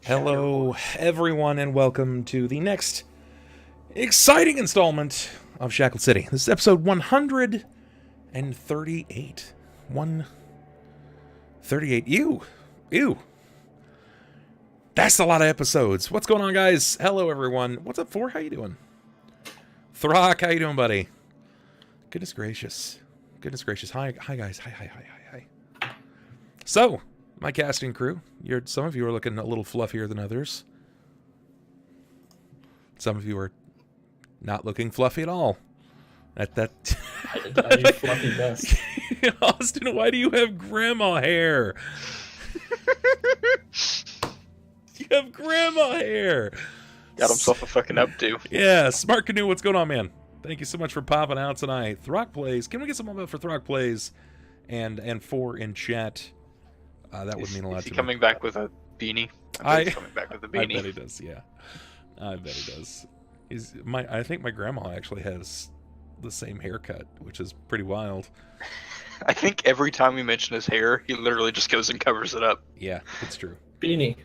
Hello, everyone, and welcome to the next exciting installment of Shackled City. This is episode 138. 138. Ew. That's a lot of episodes. What's going on, guys? Hello, everyone. What's up, Four? How you doing? Throck, how you doing, buddy? Goodness gracious. Hi, guys. Hi. So, my casting crew. Some of you are looking a little fluffier than others. Some of you are not looking fluffy at all. I do fluffy best. Austin, why do you have grandma hair? You have grandma hair. Got himself a fucking updo. Yeah, Smart Canoe, what's going on, man? Thank you so much for popping out tonight. Throck Plays. Can we get some love for Throck Plays and Four in chat? That would mean a lot to me. Is he coming back with a beanie? He's coming back with a beanie. I bet he does, yeah. I bet he does. I think my grandma actually has the same haircut, which is pretty wild. I think every time we mention his hair, he literally just goes and covers it up. Yeah, it's true. Beanie.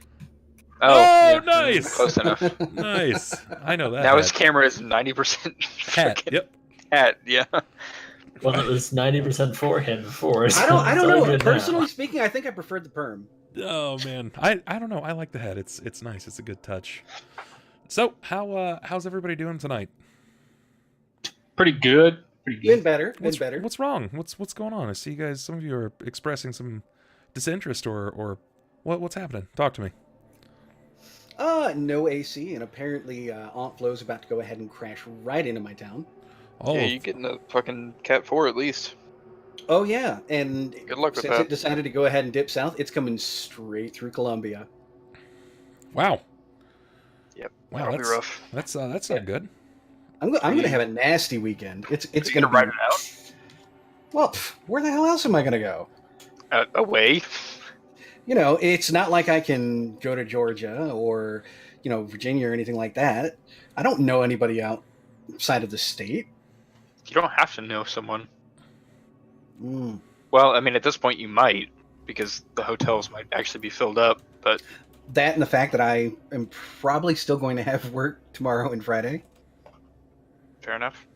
Oh, yeah, nice! Close enough. Nice. I know that. Now his camera is 90% hat. Yep. Hat, yeah. Well, it was 90% forehead before. So I don't know. good Personally now. speaking, I think I preferred the perm. Oh man, I don't know. I like the hat. It's nice. It's a good touch. So how's everybody doing tonight? Pretty good. Been better. What's wrong? What's going on? I see you guys. Some of you are expressing some disinterest or what's happening? Talk to me. No AC, and apparently Aunt Flo's about to go ahead and crash right into my town. Oh, Yeah, you getting a fucking Cat 4 at least. Oh yeah, and Good luck with since that. it decided to go ahead and dip south, it's coming straight through Colombia. wow. Yep. Wow, That'll be rough. That's not good. I'm gonna have a nasty weekend. It's You gonna ride it out? Well, where the hell else am I gonna go? Away? You know, it's not like I can go to Georgia or Virginia or anything like that. I don't know anybody outside of the state. You don't have to know someone. Mm. Well, I mean, at this point you might, because the hotels might actually be filled up, but... That and the fact that I am probably still going to have work tomorrow and Friday. Fair enough.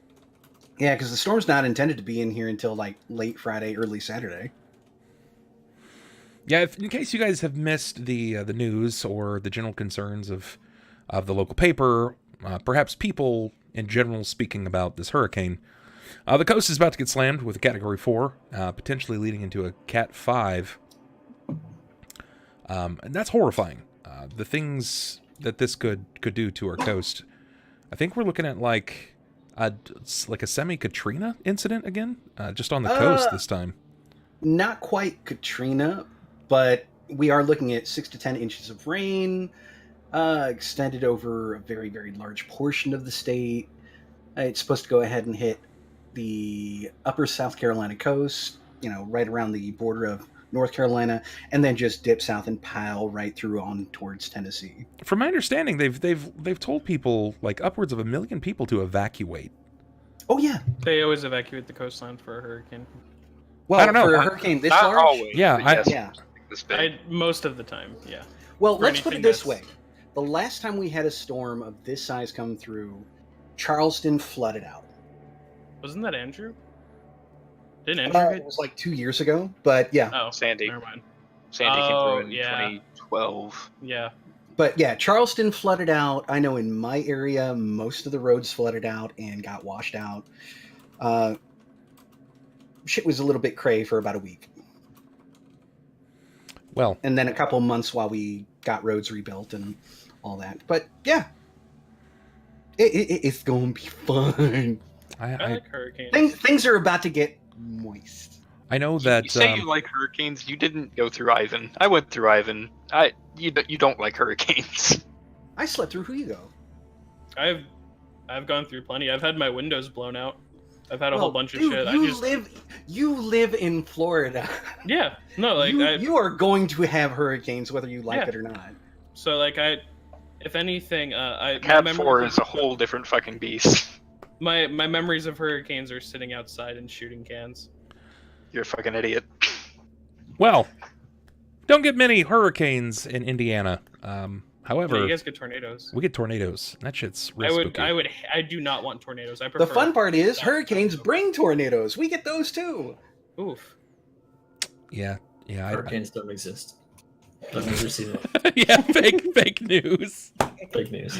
Yeah, because the storm's not intended to be in here until like late Friday, early Saturday. Yeah, in case you guys have missed the news or the general concerns of the local paper, perhaps people in general speaking about this hurricane, the coast is about to get slammed with a Category 4, potentially leading into a Cat 5. And that's horrifying. The things that this could do to our coast. I think we're looking at like a semi-Katrina incident again, just on the coast this time. Not quite Katrina, but we are looking at 6 to 10 inches of rain, extended over a very, very large portion of the state. It's supposed to go ahead and hit the upper South Carolina coast, right around the border of North Carolina, and then just dip south and pile right through on towards Tennessee. From my understanding, they've told people, like upwards of 1 million people, to evacuate. Oh yeah, They always evacuate the coastline for a hurricane. well, I don't know. for a hurricane this Not large. always. Yeah, but yes, Yeah. this big. Most of the time, yeah. Well, For let's put it anything this that's- way: the last time we had a storm of this size come through, Charleston flooded out. Wasn't that Andrew? Didn't Andrew It hit? was like 2 years ago, but yeah. Oh, Sandy. never mind. Sandy came through in yeah. 2012. Yeah. But yeah, Charleston flooded out. I know in my area, most of the roads flooded out and got washed out. Shit was a little bit cray for about a week. Well, And then a couple months while we got roads rebuilt and all that. But yeah, it's going to be fun. I I like hurricanes. Things are about to get moist. I know You that say you like hurricanes. You didn't go through Ivan. I went through Ivan. You don't like hurricanes. I slept through Hugo. I've gone through plenty. I've had my windows blown out. I've had a Well, whole bunch of dude, shit. You live in Florida. Yeah. No, like you are going to have hurricanes whether you like Yeah. it or not. So like if anything, my Cat memories 4 of- is a whole different fucking beast. My memories of hurricanes are sitting outside and shooting cans. You're a fucking idiot. well, don't get many hurricanes in Indiana. However, No, you guys get tornadoes. we get tornadoes. That shit's real spooky. I do not want tornadoes. I prefer. The fun part is hurricanes bring tornadoes. We get those too. Oof. Yeah. Hurricanes don't exist. I've never seen it. Yeah, fake news. Fake news.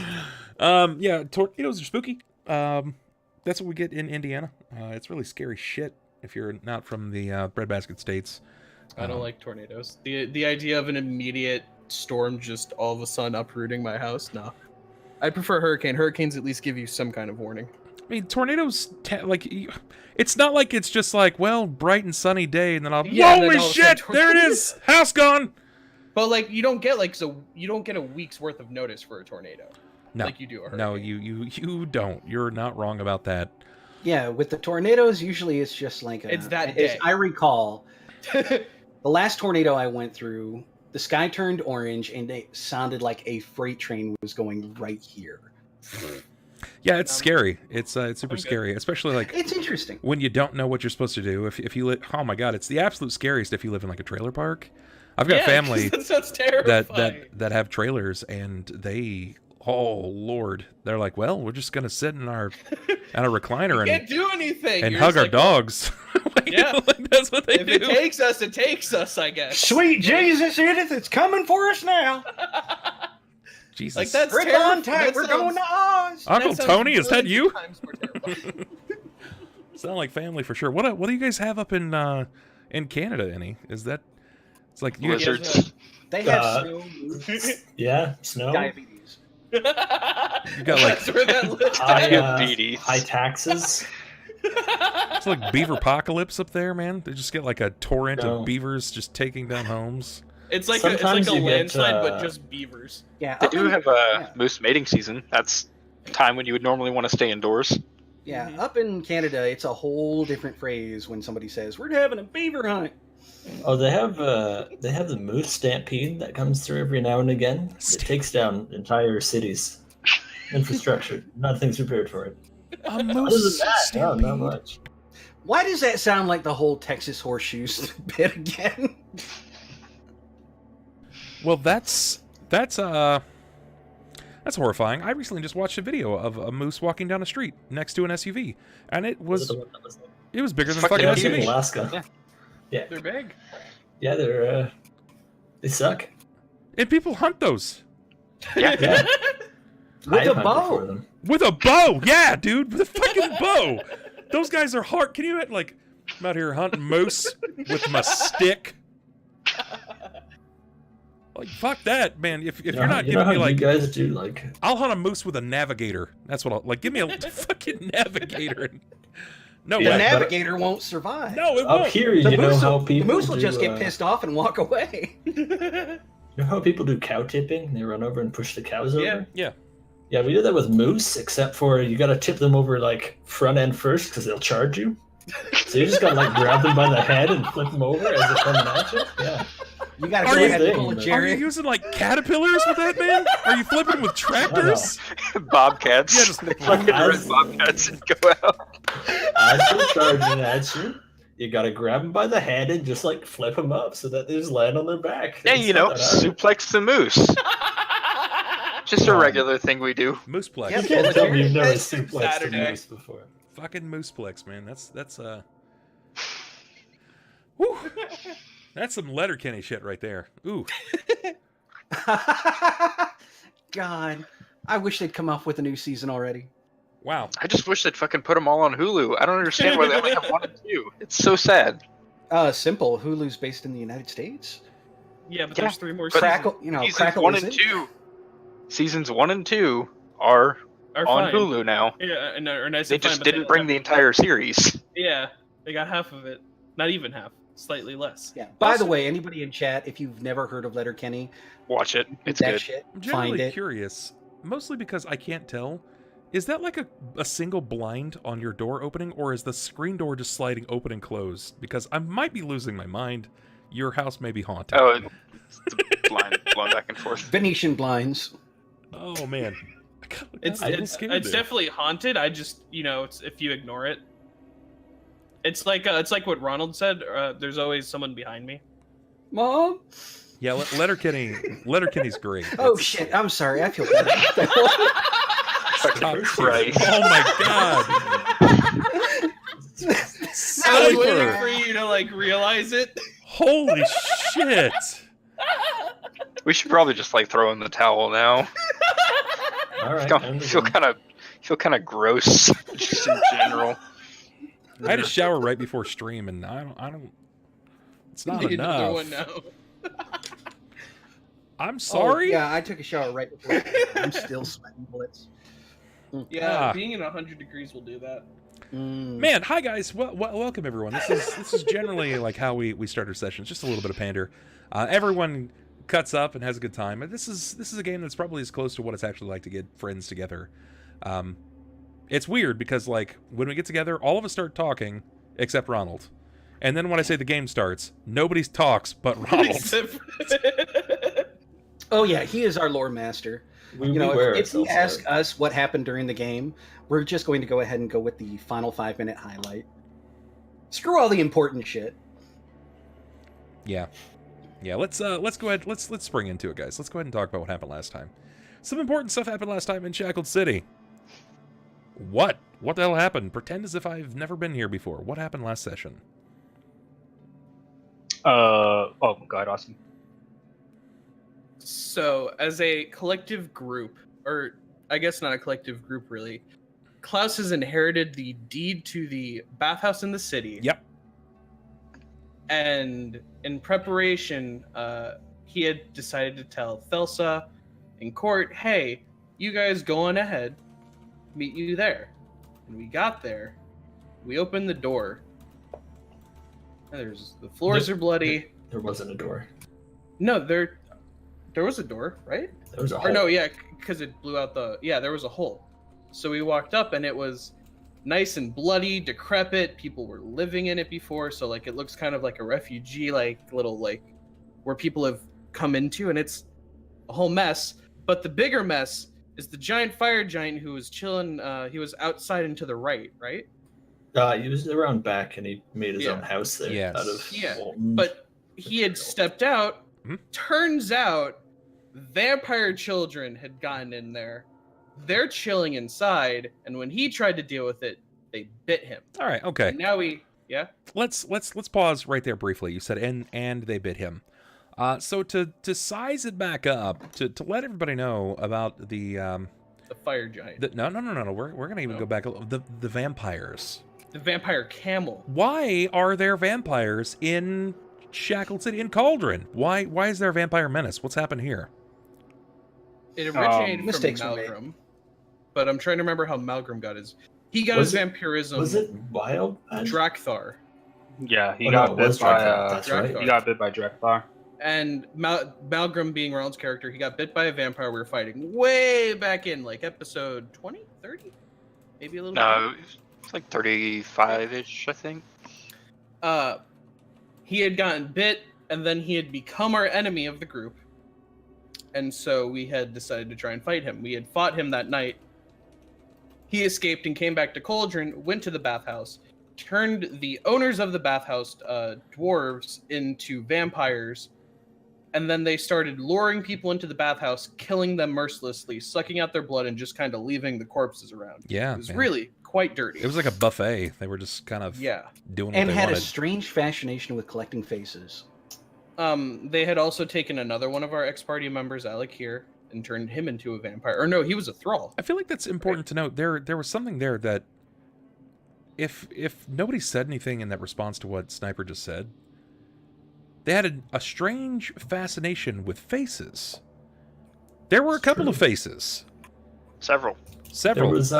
Yeah, tornadoes are spooky. That's what we get in Indiana. It's really scary shit if you're not from the breadbasket states. I don't like tornadoes. The idea of an immediate storm just all of a sudden uprooting my house, no. I prefer hurricane. Hurricanes at least give you some kind of warning. I mean, tornadoes, it's not like it's just like, well, bright and sunny day, and then I'll, Yeah, and then holy all of a shit, sudden there it is, house gone. But like you don't get a week's worth of notice for a tornado. No, like you do a hurricane. no, you don't. You're not wrong about that. Yeah, with the tornadoes, usually it's just like It's that as day. I recall, the last tornado I went through, the sky turned orange and it sounded like a freight train was going right here. Yeah, it's scary. It's super good. scary, especially like It's interesting. when you don't know what you're supposed to do. If you live, oh my god, it's the absolute scariest if you live in like a trailer park. I've got family that sounds terrifying. that have trailers, and they, oh lord, they're like, well, we're just gonna sit in our recliner You and can't do anything. and You're hug just our like, dogs. Like, Yeah. like, that's what they If do. it takes us, it takes us, I guess. Sweet Jesus, Edith, it's coming for us now. Jesus. Like that's Grip terrifying. on tight, we're going to Oz. Uncle sounds Tony, is that millions you? of times more terrifying. Sound like family for sure. What do you guys have up in Canada? Any? Is that? It's like you guys, Blizzards. They have snow, moose, Yeah, snow. diabetes. you got like That's where that lives. Diabetes. High taxes. it's like beaver apocalypse up there, man. They just get like a torrent No. of beavers just taking down homes. It's like Sometimes a you get, landslide, but just beavers. Yeah, They up do in- have a moose mating season. That's time when you would normally want to stay indoors. Yeah, up in Canada, it's a whole different phrase when somebody says, we're having a beaver hunt. Oh, they have the moose stampede that comes through every now and again. It takes down entire cities. Infrastructure. Nothing's prepared for it. A Other than moose that, no, stampede. not much. Why does that sound like the whole Texas horseshoes bit again? Well, that's horrifying. I recently just watched a video of a moose walking down a street next to an SUV, and it Was was it the one that was it was bigger than a Fucking fucking yeah, huge. in SUV. Alaska? Yeah, They're big. yeah, they're they suck. And people hunt those Yeah, With I a hunted bow. for them. with a bow. Yeah, dude, with a fucking bow. Those guys are hard. Can you imagine, like, I'm out here hunting moose with my stick? Like, fuck that, man. If you're not you know giving how me like, you guys do like I'll hunt a moose with a navigator. That's what I'll like. Give me a fucking navigator. No The Yeah, way. navigator won't survive. No, it up won't. here. The You know moose how will, people the moose will do, just get pissed off and walk away. You know how people do cow tipping? They run over and push the cows over. Yeah. Yeah. Yeah, we do that with moose, except for you got to tip them over like front end first because they'll charge you. So you just got to like grab them by the head and flip them over as they're coming at you. Yeah. You gotta Are go you- ahead and pull a Are Are Jerry. you using like caterpillars with that, man? Are you flipping with tractors? Bobcats. Yeah, just fucking red as- bobcats and go out. As they're charging at you, you got to grab them by the head and just like flip them up so that they just land on their back. Yeah, It's you know, not that hard. suplex the moose. Just a regular thing we do. Mooseplex. Yeah, You can't tell me you've never That's suplexed a Saturday. moose before. Fucking mooseplex, man. That's Whew. That's some Letterkenny shit right there. Ooh. God, I wish they'd come off with a new season already. Wow. I just wish they'd fucking put them all on Hulu. I don't understand why they only have 1 and 2. It's so sad. Simple. Hulu's based in the United States. Yeah, but Yeah, there's 3 more but- seasons. Crackle, Seasons Crackle 1 is and it? 2. Seasons 1 and 2 are Are on fine. Hulu now. Yeah, and I They said just fine, but didn't bring the entire series. Yeah, they got half of it. Not even half. Slightly less. Yeah. By the way, anybody in chat, if you've never heard of Letterkenny, Watch it. It's that good. shit, I'm find genuinely it. curious, mostly because I can't tell. Is that like a single blind on your door opening, or is the screen door just sliding open and closed? Because I might be losing my mind. Your house may be haunted. Oh, it's the line blown back and forth. Venetian blinds. Oh, man. It's I'm a little scared there. definitely haunted. I just it's if you ignore it. It's like what Ronald said. There's always someone behind me. Mom, Yeah, Letterkenny's great. Oh It's- shit! I'm sorry. I feel bad. Stop. Christ. Oh my god. I was waiting Sniper. for you to like realize it. Holy shit. We should probably just like throw in the towel now. All right. I feel kind of gross just in general. I had a shower right before stream, and I don't. It's not Need another enough. one now. I'm sorry. Oh, yeah, I took a shower right before. I'm still sweating bullets. Yeah, being in 100 degrees will do that. Man, hi guys. Welcome everyone. This is generally like how we start our sessions. Just a little bit of pander. Everyone cuts up and has a good time. And this is a game that's probably as close to what it's actually like to get friends together. It's weird because like when we get together, all of us start talking except Ronald. And then when I say the game starts, nobody talks but Ronald. Oh yeah, he is our lore master. We You know, wear if you ourselves ask out. us what happened during the game, we're just going to go ahead and go with the final 5-minute highlight. Screw all the important shit. Yeah. Let's go ahead. Let's spring into it, guys. Let's go ahead and talk about what happened last time. Some important stuff happened last time in Shackled City. What the hell happened? Pretend as if I've never been here before. What happened last session? Oh god, awesome. So, as a collective group, or I guess not a collective group really, Klaus has inherited the deed to the bathhouse in the city. Yep. And in preparation, he had decided to tell Thelsa and Cort, hey, you guys go on ahead, meet you there. And we got there, we opened the door, and the floors are bloody. There wasn't a door. No, there was a door, right? There was a Or hole. no, yeah, because it blew out there was a hole. So we walked up and it was nice and bloody, decrepit. People were living in it before, so like it looks kind of like a refugee, like little like where people have come into, and it's a whole mess. But the bigger mess is the giant fire giant who was chilling. He was outside and to the right, right? He was around back, and he made his Yeah. own house there Yes. out of Yeah, molten. But he had stepped out. Hmm? Turns out vampire children had gotten in there. They're chilling inside, and when he tried to deal with it, they bit him. All right. Okay. And now Let's pause right there briefly. You said and they bit him. So to size it back up, to let everybody know about the fire giant, no. We're gonna even No? go back a little. The vampires. the vampire camel. Why are there vampires in Shackled City, in Cauldron? Why is there a vampire menace? What's happened here? It originated from mistakes were made. Malgrim, but I'm trying to remember how Malgrim got his. He got his vampirism. Was it wild? Drakthar? Yeah, he Oh, got no, it bit was by Drakthar, that's right. he got bit by Drakthar. And Malgrim being Ronald's character, he got bit by a vampire we were fighting way back in like episode 20, 30? Maybe a little No, it's like 35-ish, I think. bit. He had gotten bit, and then he had become our enemy of the group. And so we had decided to try and fight him. We had fought him that night. He escaped and came back to Cauldron, went to the bathhouse, turned the owners of the bathhouse, dwarves, into vampires, and then they started luring people into the bathhouse, killing them mercilessly, sucking out their blood, and just kind of leaving the corpses around. Yeah, It was man. really quite dirty. It was like a buffet. They were just kind of Yeah. doing what And they had wanted. a strange fascination with collecting faces. They had also taken another one of our ex-party members, Alec here, and turned him into a vampire. Or no, he was a thrall. I feel like that's important to note. There was something there that if nobody said anything in that response to what Sniper just said, they had a strange fascination with faces. There were a couple of faces. Several. There Several. was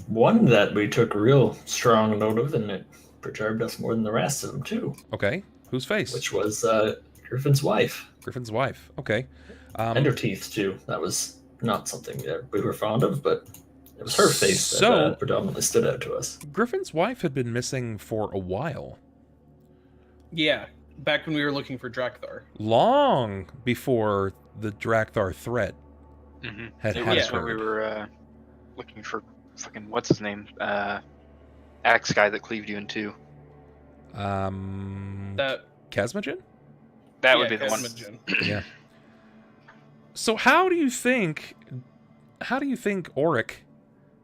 one that we took real strong note of, and it perturbed us more than the rest of them too. Okay. Whose face? Which was Griffin's wife, Griffin's wife. Okay. and her teeth too. That was not something that we were fond of, but it was her face So- that predominantly stood out to us. Griffin's wife had been missing for a while. Yeah, back when we were looking for Drakthar. Long before the Drakthar threat Mm-hmm. had It had was when we occurred. were looking for fucking what's his name, axe guy that cleaved you in two. That Kazmogen? That would be the one. Cosmogen. Yeah. So how do you think Auric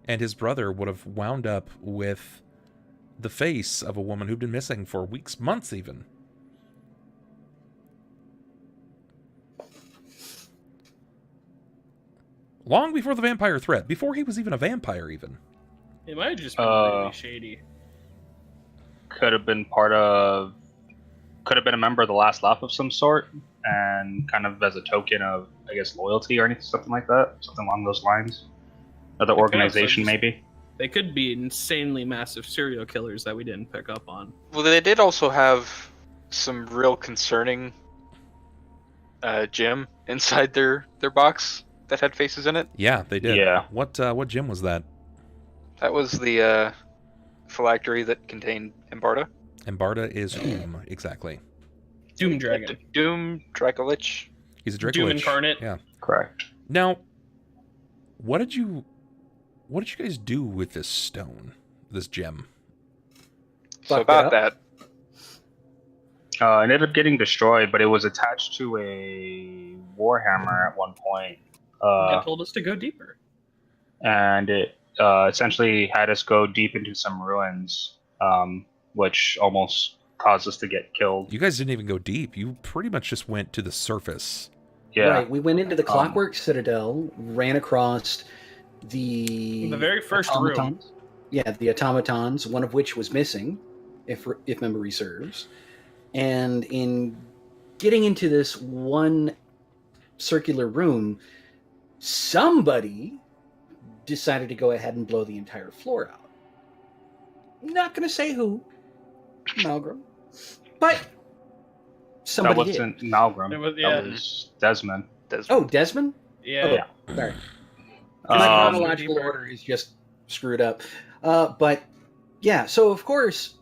and his brother would have wound up with the face of a woman who'd been missing for weeks, months even? Long before the vampire threat, before he was even a vampire even. It might have just been really shady. Could have been a member of the last laugh of some sort, and kind of as a token of, I guess, loyalty or anything, something like that, something along those lines. Another organization, maybe. They could be insanely massive serial killers that we didn't pick up on. Well, they did also have some real concerning gem inside their box that had faces in it. Yeah, they did. Yeah. What gem was that? That was the phylactery that contained Embarda. Embarda is whom exactly? Doom Dragon. Doom Dracolich. He's a Dracolich. Doom incarnate. Yeah. Correct. Now, what did you guys do with this stone, this gem? So Fucked about up. that, It ended up getting destroyed, but it was attached to a warhammer at one point. They told us to go deeper. And it essentially had us go deep into some ruins, which almost caused us to get killed. You guys didn't even go deep. You pretty much just went to the surface. Yeah. Right. We went into the Clockwork Citadel, ran across the very first room. automatons. Yeah, the automatons, one of which was missing, if memory serves. And in getting into this one circular room, somebody decided to go ahead and blow the entire floor out. Not going to say who, Malgrim, but somebody that did. wasn't Malgrim. Yeah. That was Desmond. Oh, Desmond? Yeah. Oh, sorry. My Um, chronological order is just screwed up. But yeah, so of course,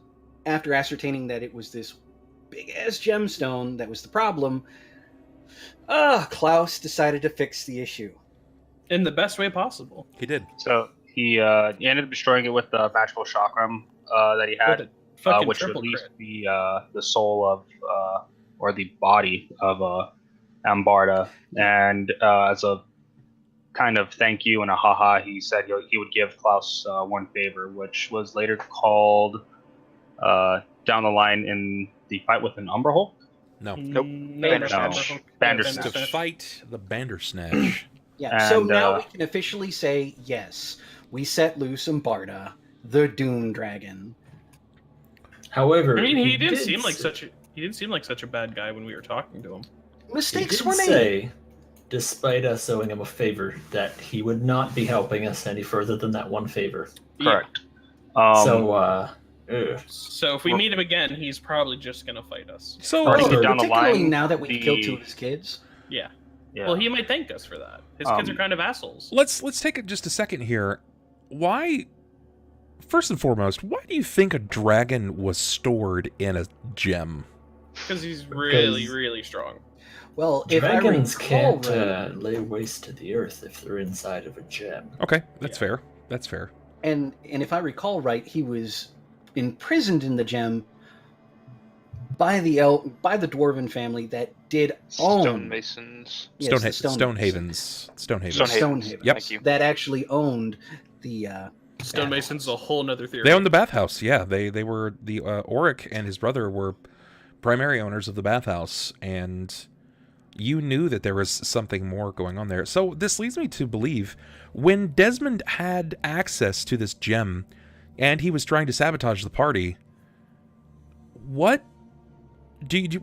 after ascertaining that it was this big-ass gemstone that was the problem, Klaus decided to fix the issue. In the best way possible. He did. So he ended up destroying it with the magical chakram that he had, With a fucking which triple released crit. the soul of or the body of Ambarda, and as a kind of thank you and a haha, he said he would give Klaus one favor, which was later called down the line in the fight with an Umbra Hulk. No. Nope. No, Bandersnatch. no. Bandersnatch. To fight the Bandersnatch. Yeah, so And, now we can officially say, yes, we set loose Embarda, the Doom Dragon. However, I mean, he did didn't seem like such a bad guy when we were talking to him. Mistakes He were did made. say, despite us owing him a favor, that he would not be helping us any further than that one favor. Correct. So So if we meet him again, he's probably just gonna fight us. So, Or even down the particularly line, now that we killed two the- of his kids. Yeah. yeah. Well, he might thank us for that. His kids are Um, kind of assholes. let's take it just a second here. Why, first and foremost, why do you think a dragon was stored in a gem? Because he's really, Because- really strong. Well, if I dragons recall can't right, lay waste to the earth if they're inside of a gem. Okay, that's Yeah. fair. That's fair. and if I recall right, he was imprisoned in the gem by the dwarven family that did own stonemasons. Yes, the Stonehavens. Stonehavens. Yep. Thank you. that actually owned the Stonemason's a whole nother theory. They owned the bathhouse. Yeah, they were the Auric and his brother were primary owners of the bathhouse, and you knew that there was something more going on there. So this leads me to believe when Desmond had access to this gem and he was trying to sabotage the party, what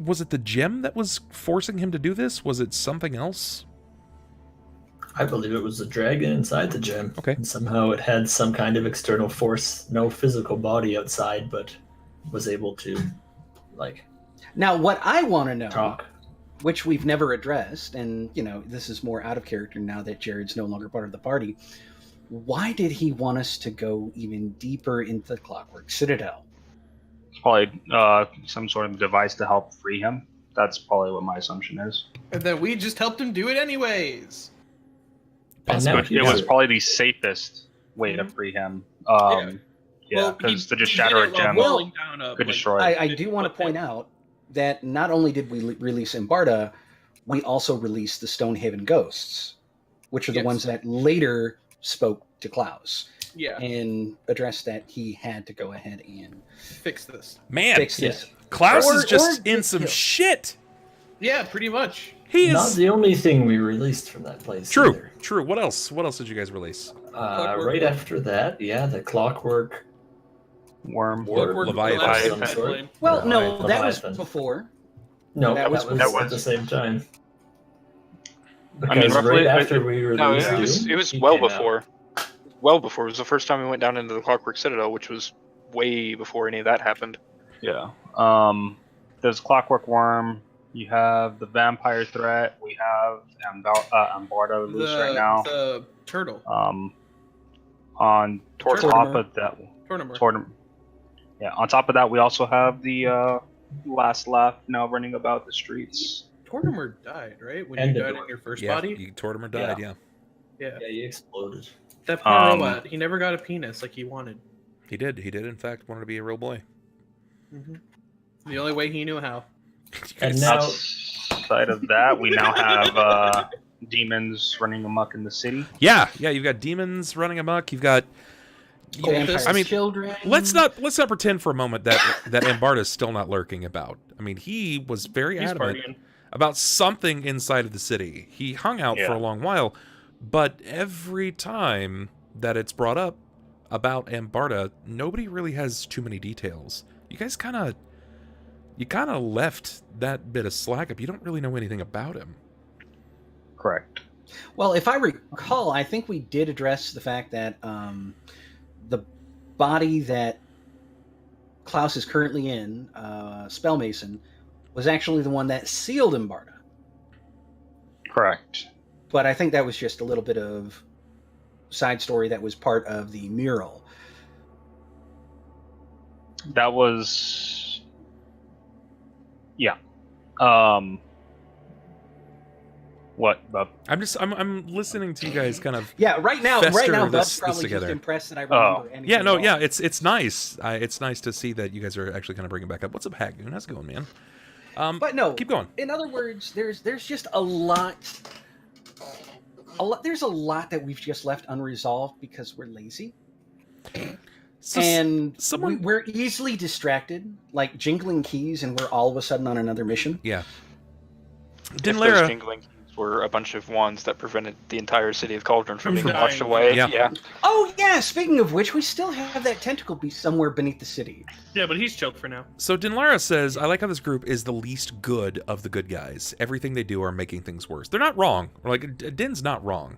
was it the gem that was forcing him to do this? Was it something else? I believe it was a dragon inside the gem. Okay. And somehow it had some kind of external force, no physical body outside, but was able to, Now, what I want to know, talk. which we've never addressed, and this is more out of character now that Jared's no longer part of the party. Why did he want us to go even deeper into the Clockwork Citadel? It's probably some sort of device to help free him. That's probably what my assumption is. And then we just helped him do it anyways. And now But it was probably the safest way to free him. Yeah, Well, because he- to just he shatter a did it while gem rolling down a, could like, destroy I it. do want to point out, that not only did we release Embarda, we also released the Stonehaven Ghosts, which are the ones that later spoke to Klaus. Yeah. And addressed that he had to go ahead and Fix this. Man, fix this. Klaus Or- is just or in get some killed. shit. Yeah, pretty much. He Not is the only thing we released from that place. true. Either. True. What else? What else did you guys release? Clockwork Right Worm. after that, the Clockwork Worm. Worm Leviathan. of some sort. Well, no, Leviathan. that was before. No, that was at the same time. I mean, Because roughly- right after we released No, Doom, it was he well came out. before. Well before. It was the first time we went down into the Clockwork Citadel, which was way before any of that happened. Yeah. There's Clockwork Worm. You have the Vampire Threat. We have Embarda loose right now. The turtle. On top of that, Tortimer. Yeah. On top of that, we also have the Last Laugh now running about the streets. Tortimer died, right? When And you the died door. in your first Yeah, body? Tortimer died, yeah. Yeah. Yeah, he exploded. That poor robot. He never got a penis like he wanted. He did, in fact, wanted to be a real boy. The only way he knew how. And now, Outside of that, we now have demons running amok in the city. Yeah, you've got demons running amok, you've got... Cultists. I mean, children. let's not pretend for a moment that Embarda's still not lurking about. I mean, he was very He's adamant partying. about something inside of the city. He hung out for a long while, but every time that it's brought up about Embarda, nobody really has too many details. You guys kind of left that bit of slack up. You don't really know anything about him. Correct. Well, if I recall, I think we did address the fact that the body that Klaus is currently in, Spellmason, was actually the one that sealed Embarda. Correct. But I think that was just a little bit of side story that was part of the mural. That was... Yeah. What, Bub? I'm listening to you guys kind of... Yeah, right now, Fester Bub's this probably together. just impressed that I remember anything. Yeah, no, at all. yeah, it's nice. It's nice to see that you guys are actually kind of bringing back up. What's up, Hagoon? How's it going, man? But no, keep going. In other words, there's just a lot. There's a lot that we've just left unresolved because we're lazy, and we're easily distracted, like jingling keys, and we're all of a sudden on another mission. Yeah. If those jingling keys were a bunch of wands that prevented the entire city of Cauldron from being washed away. Yeah. Oh yeah. Speaking of which, we still have that tentacle beast somewhere beneath the city. Yeah, but he's choked for now. So Dinlara says, I like how this group is the least good of the good guys. Everything they do are making things worse. They're not wrong. Like, Din's not wrong.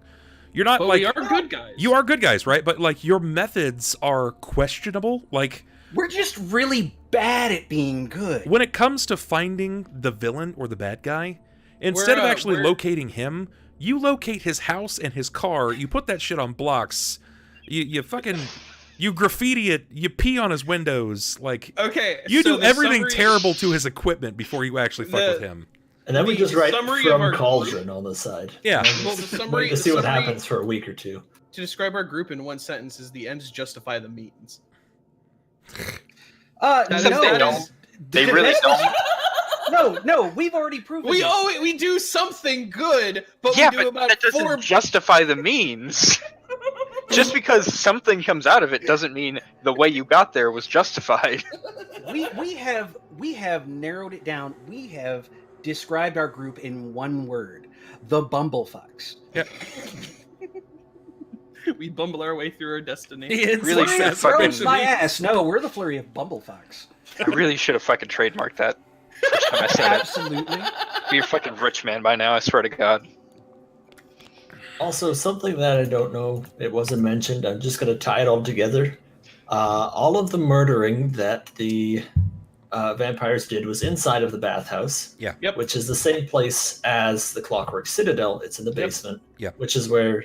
You're not But like... we are good guys. You are good guys, right? But, like, your methods are questionable. Like... We're just really bad at being good. When it comes to finding the villain or the bad guy, instead of actually locating him, you locate his house and his car, you put that shit on blocks, you fucking... You graffiti it, you pee on his windows, like... Okay, you so do the everything summary- terrible to his equipment before you actually fuck with him. And then we The just write summary of from our Cauldron on the side. Yeah. And then Well, just the summary- wait to the see what summary- happens for a week or two. To describe our group in one sentence is the ends justify the means. Except they don't. They really don't. No, we've already proven We it. we do something good, but Yeah, we do but about that doesn't justify the means. Just because something comes out of it doesn't mean the way you got there was justified. We have narrowed it down. We have described our group in one word: the bumblefucks. Yeah. We bumble our way through our destiny. Really should have fucking. My ass. No, we're the flurry of bumblefucks. I really should have fucking trademarked that. First time I said it. Absolutely. Be a fucking rich man by now. I swear to God. Also, something that I don't know, it wasn't mentioned, I'm just going to tie it all together. All of the murdering that the vampires did was inside of the bathhouse. Yeah. Yep. Which is the same place as the Clockwork Citadel. It's in the basement. Yep. Which is where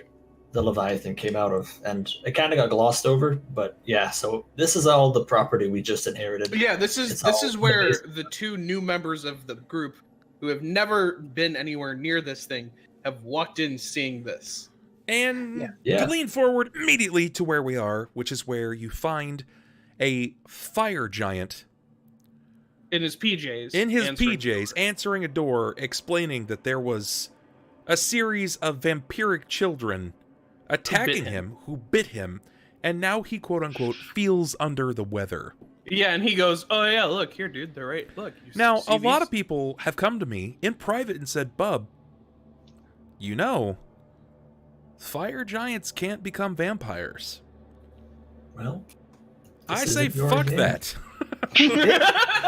the Leviathan came out of. And it kind of got glossed over, but yeah, so this is all the property we just inherited. Yeah, this is It's all where in the the two new members of the group who have never been anywhere near this thing have walked in seeing this. And Yeah. to lean forward immediately to where we are, which is where you find a fire giant In his PJs. In his answering the PJs, door. answering a door, explaining that there was a series of vampiric children attacking him, who bit him, and now he, quote-unquote, feels under the weather. Yeah, and he goes, "Oh yeah, look here, dude. They're right. Look." Now, see a lot these? of people have come to me in private and said, Bub, you know, fire giants can't become vampires. Well, I this say, isn't your fuck game. that.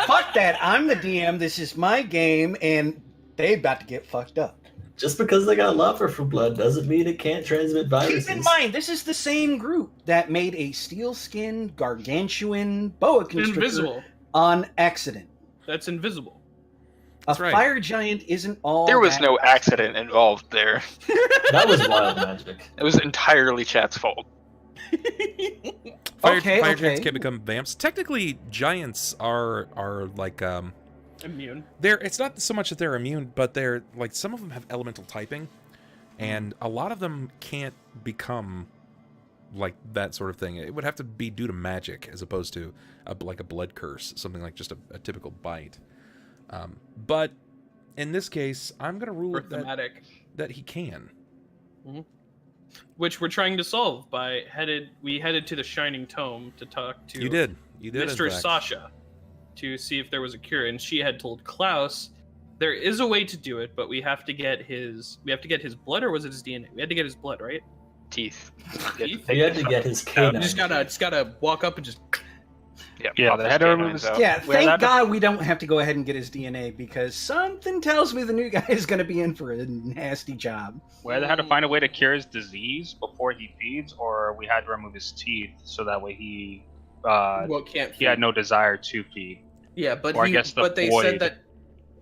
Fuck that. I'm the DM. This is my game, and they about to get fucked up. Just because they got lava for blood doesn't mean it can't transmit viruses. Keep in mind, this is the same group that made a steel-skinned, gargantuan boa constrictor Invisible. on accident. That's invisible. A right. fire giant isn't all. There was that- no accident involved there. That was wild magic. It was entirely chat's fault. Fire Okay. giants can't become vamps. Technically, giants are like Immune. it's not so much that they're immune, but they're like some of them have elemental typing, and a lot of them can't become like that sort of thing. It would have to be due to magic as opposed to like a blood curse, something like just a typical bite. But in this case, I'm gonna rule For thematic. that he can. Which we're trying to solve by we headed to the Shining Tome to talk to You did, in Mistress fact. Sasha to see if there was a cure, and she had told Klaus there is a way to do it, but we have to get his blood, or was it his DNA? We had to get his blood, right? Teeth. Teeth? They had to get his canine. You just gotta walk up and just Yeah, pop they his had to remove canines his- out. Yeah, Well, thank that- God we don't have to go ahead and get his DNA, because something tells me the new guy is going to be in for a nasty job. We either had to find a way to cure his disease before he feeds, or we had to remove his teeth so that way he can't. he had no desire to feed. Yeah, but or I guess the they void, said that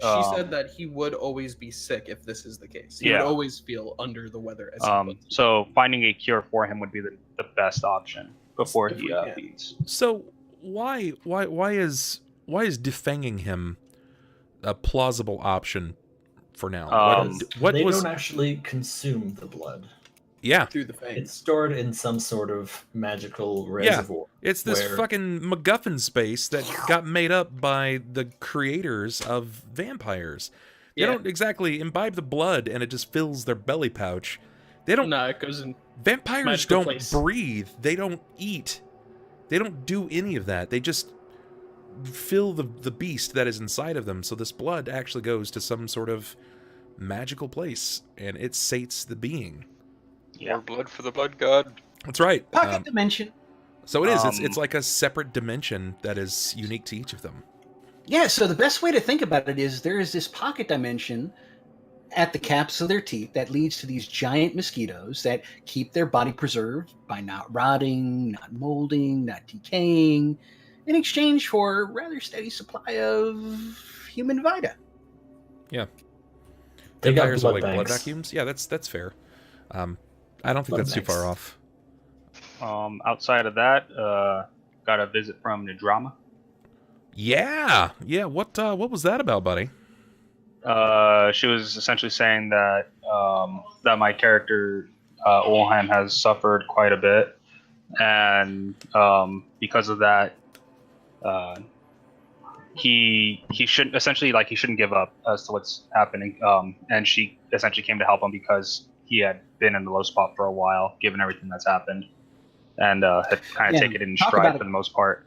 she said um, that he would always be sick if this is the case. He Yeah. would always feel under the weather. As he puts it. So finding a cure for him would be the best option before If he we can. feeds. So why is defanging him a plausible option for now? What they was? don't actually consume the blood. Yeah, through the fangs. It's stored in some sort of magical reservoir. it's this where- fucking MacGuffin space that got made up by the creators of vampires. They Yeah. don't exactly imbibe the blood, and it just fills their belly pouch. They don't. No, it goes in. Vampires magical don't place. breathe. They don't eat. They don't do any of that. They just fill the beast that is inside of them. So this blood actually goes to some sort of magical place, and it sates the being. More blood for the blood god. That's right. Pocket dimension. So it is. Um, It's like a separate dimension that is unique to each of them. Yeah, so the best way to think about it is there is this pocket dimension at the caps of their teeth that leads to these giant mosquitoes that keep their body preserved by not rotting, not molding, not decaying, in exchange for a rather steady supply of human vita. They got Vampires are blood like blood banks. vacuums. Yeah, that's fair. I don't think Blood that's too banks. far off. Outside of that, got a visit from Nadrama. Yeah. What was that about, buddy? She was essentially saying that that my character Ulhime has suffered quite a bit, and because of that, he shouldn't give up as to what's happening. And she essentially came to help him because he had been in the low spot for a while, given everything that's happened, and had kind of Yeah, taken it in talk stride about for it. the most part.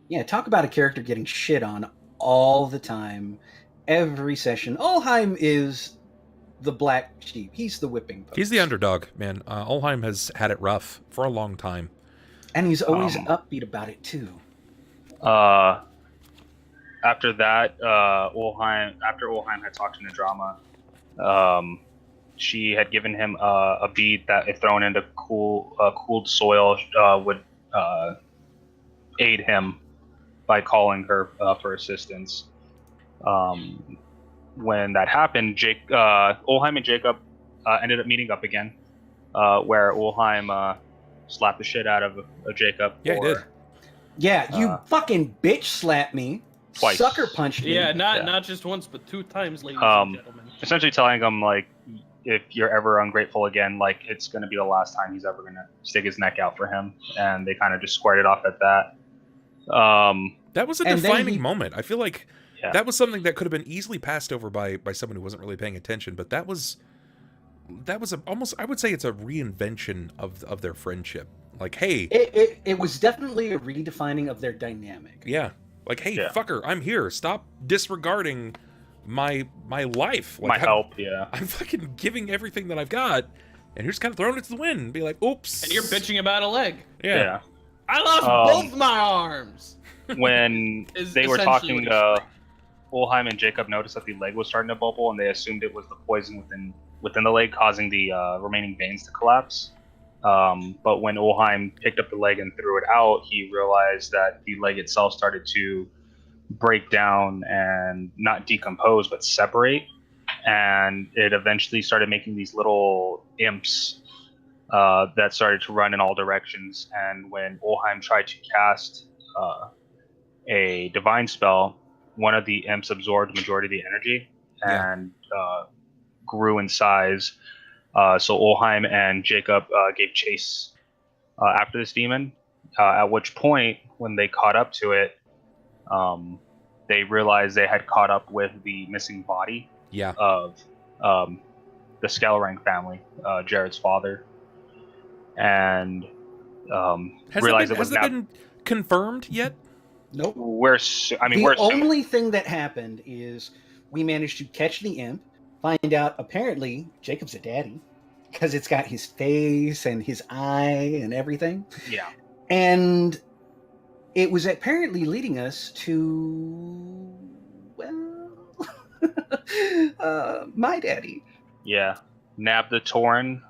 Yeah, talk about a character getting shit on all the time, every session. Ulhime is the black sheep. He's the whipping post. He's the underdog, man. Ulhime has had it rough for a long time. And he's always Um, upbeat about it, too. After that, after Ulhime had talked to Nadrama, she had given him a bead that, if thrown into cooled soil, would aid him by calling her for assistance. When that happened, Ulhime and Jakob ended up meeting up again, where Ulhime slapped the shit out of Jakob. Yeah, he did. Yeah, you fucking bitch slapped me. Twice. Sucker punched me. Yeah, Yeah. not just once, but 2 times, ladies and gentlemen. Essentially telling him, like, if you're ever ungrateful again, like, it's going to be the last time he's ever going to stick his neck out for him. And they kind of just squared it off at that. That was a And then defining he- moment. I feel like Yeah. that was something that could have been easily passed over by someone who wasn't really paying attention, but that was almost, I would say it's a reinvention of their friendship. Like, hey, It was definitely a redefining of their dynamic. yeah, like, hey, Yeah. fucker, I'm here. Stop disregarding my life. Like, My help, yeah. I'm fucking giving everything that I've got, and you're just kind of throwing it to the wind and be like, oops. And you're bitching about a leg. Yeah. I lost both my arms. When Is they were essentially talking, what Ulhime and Jakob noticed that the leg was starting to bubble, and they assumed it was the poison within the leg causing the remaining veins to collapse. But when Ulhime picked up the leg and threw it out, he realized that the leg itself started to break down and not decompose, but separate. And it eventually started making these little imps that started to run in all directions. And when Ulhime tried to cast a divine spell, one of the imps absorbed the majority of the energy and grew in size. So Ulhime and Jakob gave chase after this demon, at which point, when they caught up to it, they realized they had caught up with the missing body Yeah. of the Scalrank family, Jared's father, and realized it was that now. been confirmed yet? Nope. We're The only thing that happened is we managed to catch the imp, find out apparently Jacob's a daddy because it's got his face and his eye and everything. Yeah. And it was apparently leading us to, well, my daddy. Yeah. Nab the Tauren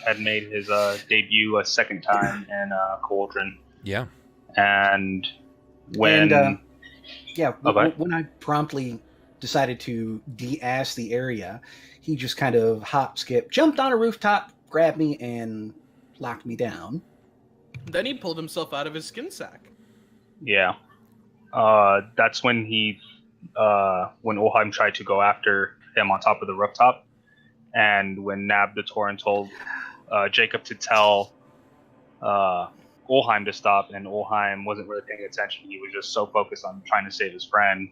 had made his debut a second time in Cauldron. Yeah. And when... When I promptly decided to de-ass the area, he just kind of jumped on a rooftop, grabbed me, and locked me down. Then he pulled himself out of his skin sack. Yeah. That's when when Ulhime tried to go after him on top of the rooftop. And when Nab the Tauren told Jakob to tell Ulhime to stop, and Ulhime wasn't really paying attention. He was just so focused on trying to save his friend.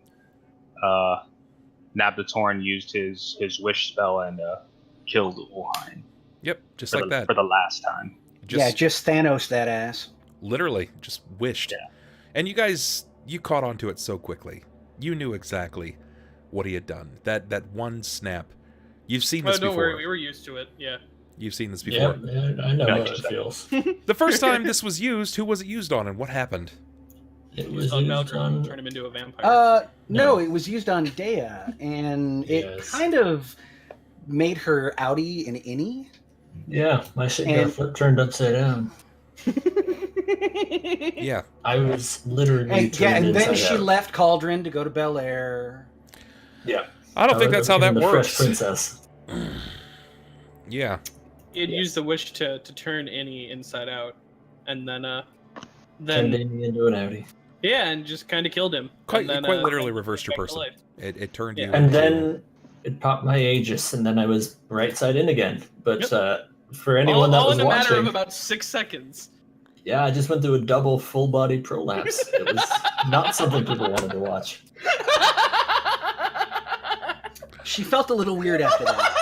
Nab the Tauren used his wish spell and killed Ulhime. Yep, just like that. For the last time. Just Thanos that ass. Literally, just wished. Yeah. And you guys, you caught on to it so quickly. You knew exactly what he had done. That one snap. You've seen this before. Don't worry, we were used to it. Yeah. You've seen this Yeah, before. man, I know how it feels. The first time this was used, who was it used on and what happened? It was Turn used on... him into a vampire. No, it was used on Dea, and it kind of made her outie and innie. Yeah, my shit got turned upside down. Yeah. I was literally And then inside she out. left Cauldron to go to Bel Air. Yeah. I don't think that's how that the works. Fresh Princess. Yeah. He'd used the wish to turn Annie inside out, and then Turned Amy into an outie. yeah, and just kind of killed him. Quite and then, literally reversed your back to person. life. It turned Yeah. you And into- then it popped my Aegis, and then I was right side in again. But for anyone that all was in a matter of watching, about 6 seconds. yeah, I just went through a double full body prolapse. It was not something people wanted to watch. She felt a little weird after that.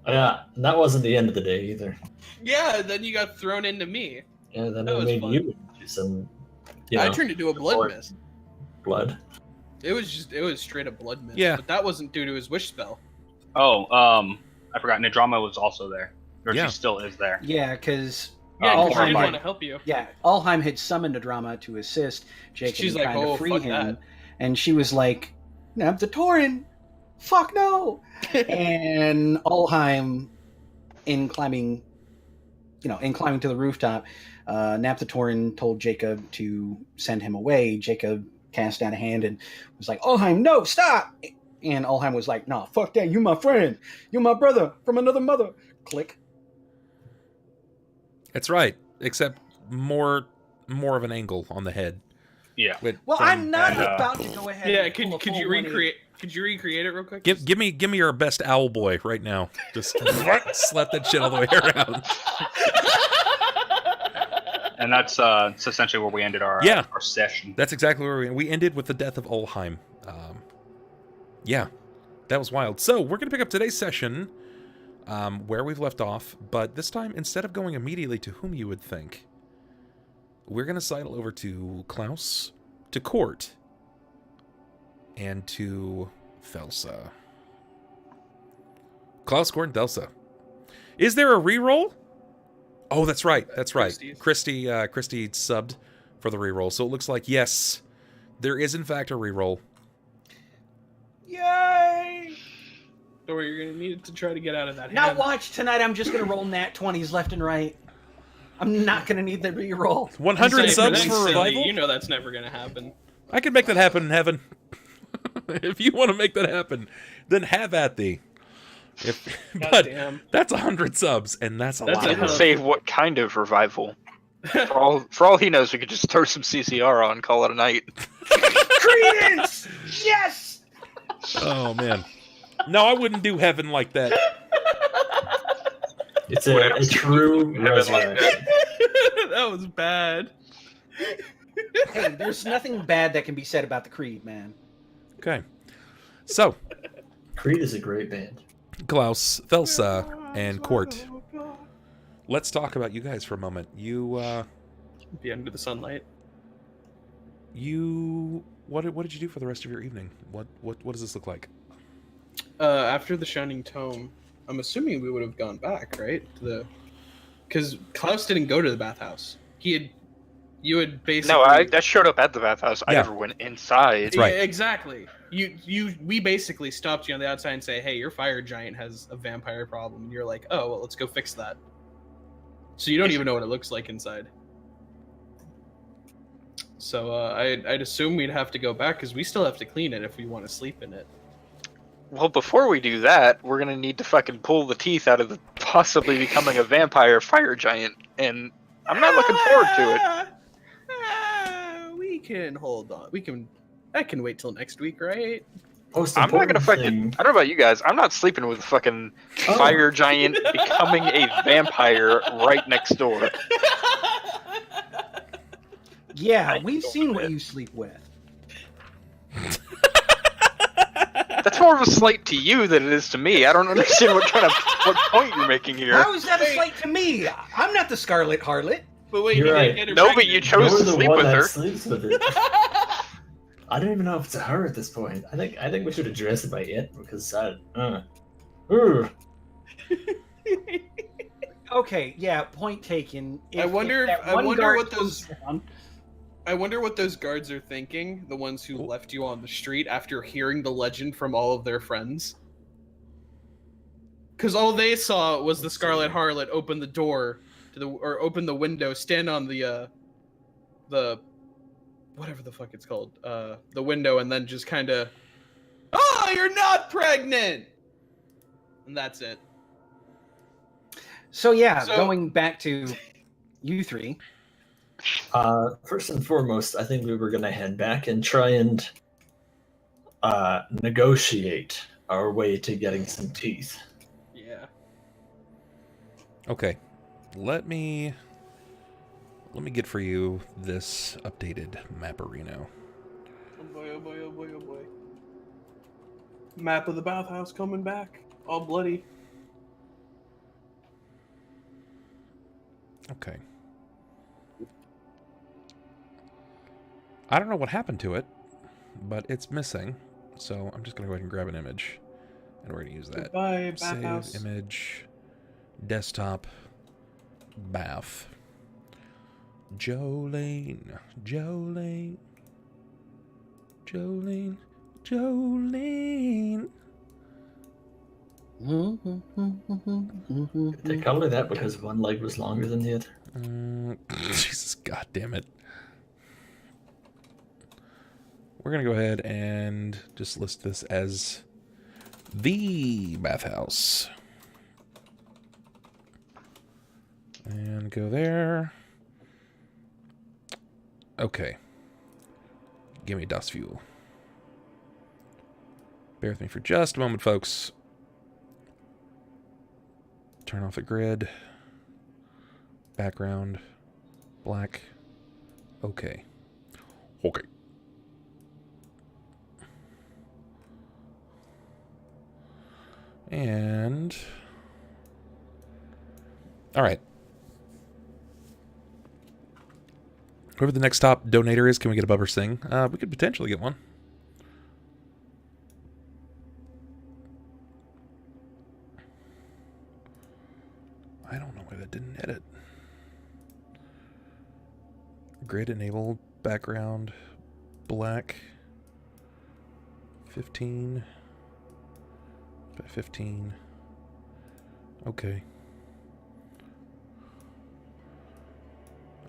Yeah, and that wasn't the end of the day either. Yeah, then you got thrown into me. Yeah, then That I was made fun. you do some, I turned into a blood or- mist. blood. It was straight up blood mist. Yeah. But that wasn't due to his wish spell. Oh, I forgot. Nadrama was also there. Or Yeah. she still is there. Yeah, because Yeah, Oh, because she didn't Ulhime. want to help you. Ulhime had summoned a drama to assist Jacob She's in like, trying "Oh, to free fuck him, that." and she was like, "Nab the Tauren, fuck no!" And Ulhime, in climbing to the rooftop, Nab the Tauren told Jacob to send him away. Jacob cast down a hand and was like, "Ulhime, no, stop!" And Ulhime was like, "Nah, fuck that. You my friend. You my brother from another mother." Click. That's right, except more of an angle on the head. Yeah. Well, From- I'm not and, about to go ahead. Yeah, and pull a could full you 180. recreate? Could you recreate it real quick? Give me your best owl boy right now. Just slap that shit all the way around. And that's essentially where we ended our our session. That's exactly where we ended with the death of Ulhime. Yeah, that was wild. So we're going to pick up today's session where we've left off, but this time, instead of going immediately to whom you would think, we're going to sidle over to Klaus, to Cort, and to Thelsa. Klaus, Cort, and Thelsa. Is there a reroll? Oh, that's right. That's right. Christy subbed for the reroll, so it looks like, yes, there is in fact a reroll. Yay! Don't worry, you're gonna need it to try to get out of that. Now hand. watch tonight. I'm just gonna roll nat 20s left and right. I'm not gonna need the reroll. 100 subs That's for silly. revival? You know that's never gonna happen. I can make that happen in heaven. If you want to make that happen, then have at thee. But damn. that's 100 subs, and that's a That's lot. a Of Didn't work. say what kind of revival. For all he knows, we could just throw some CCR on, call it a night. Credence! Yes! Oh man, no, I wouldn't do heaven like that. It's a true resurrection. That was bad. Hey, there's nothing bad that can be said about the Creed, man. Okay, so Creed is a great band. Klaus, Thelsa, and Cort. Let's talk about you guys for a moment. You, Be under the sunlight. what did you do for the rest of your evening? What does this look like? After the Shining Tome, I'm assuming we would have gone back, right? Because Klaus didn't go to the bathhouse. You had basically. No, I showed up at the bathhouse. I Yeah. never went inside. Right. Yeah, exactly. We basically stopped you on the outside and say, hey, your fire giant has a vampire problem. And you're like, oh, well, let's go fix that. So you don't even know what it looks like inside. So I'd assume we'd have to go back because we still have to clean it if we want to sleep in it. Well, before we do that, we're gonna need to fucking pull the teeth out of the possibly becoming a vampire fire giant, and I'm not looking forward to it. We can hold on. I can wait till next week, right? Most I'm not gonna important fucking. thing. I don't know about you guys. I'm not sleeping with a fucking fire giant becoming a vampire right next door. Yeah, we've seen what you sleep with. That's more of a slight to you than it is to me. I don't understand what point you're making here. How is that a slight to me? I'm not the Scarlet Harlot. But wait, You're you right. didn't get her No, but pregnant. you chose You're to the sleep one with that her. sleeps with it. I don't even know if it's a her at this point. I think we should address it by it because Okay, yeah, point taken. I wonder that one what guard those- comes down- I wonder what those guards are thinking, the ones who left you on the street after hearing the legend from all of their friends. Because all they saw was the Scarlet Harlot open the door or open the window, stand on the whatever the fuck it's called, the window, and then just kind of, oh, you're not pregnant, and that's it. So yeah, So- going back to you three. first and foremost, I think we were gonna head back and try and negotiate our way to getting some teeth. Yeah. Okay, let me get for you this updated map-areno. Oh boy, oh boy, oh boy, oh boy. Map of the bathhouse coming back, all bloody. Okay. I don't know what happened to it, but it's missing. So I'm just going to go ahead and grab an image. And we're going to use that. Goodbye, Save bathhouse. image. Desktop. Bath. Jolene. Jolene. Jolene. Jolene. They called it that because one leg was longer than the other. Jesus, god damn it. We're gonna go ahead and just list this as the bathhouse. And go there. Okay. Give me dust fuel. Bear with me for just a moment, folks. Turn off the grid. Background. Black. Okay. Okay. And... Alright. Whoever the next top donator is, can we get a Bubber Sing? We could potentially get one. I don't know why that didn't edit. Grid enabled, background, black, 15 by 15. Okay.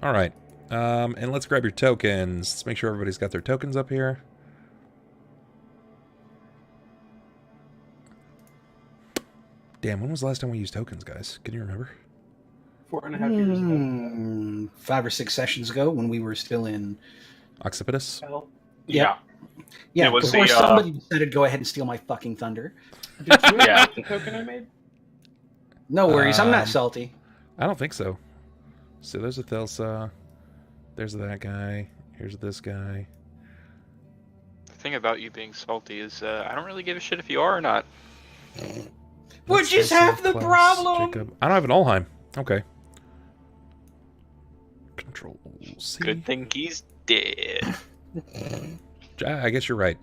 All right. And let's grab your tokens. Let's make sure everybody's got their tokens up here. Damn, when was the last time we used tokens, guys? Can you remember? 4.5 years ago. 5 or 6 sessions ago when we were still in Occipitus? Hell. Yeah. It Yeah, was before the, somebody decided to go ahead and steal my fucking thunder. Did you Yeah. have the token I made? No worries, I'm Um, not salty. I don't think so. So there's a Thelsa. There's that guy. Here's this guy. The thing about you being salty is I don't really give a shit if you are or not. Which is Thelsa, half the Klaus, problem. Jakob. I don't have an Ulhime. Okay. Control C. Good thing he's dead. I guess you're right.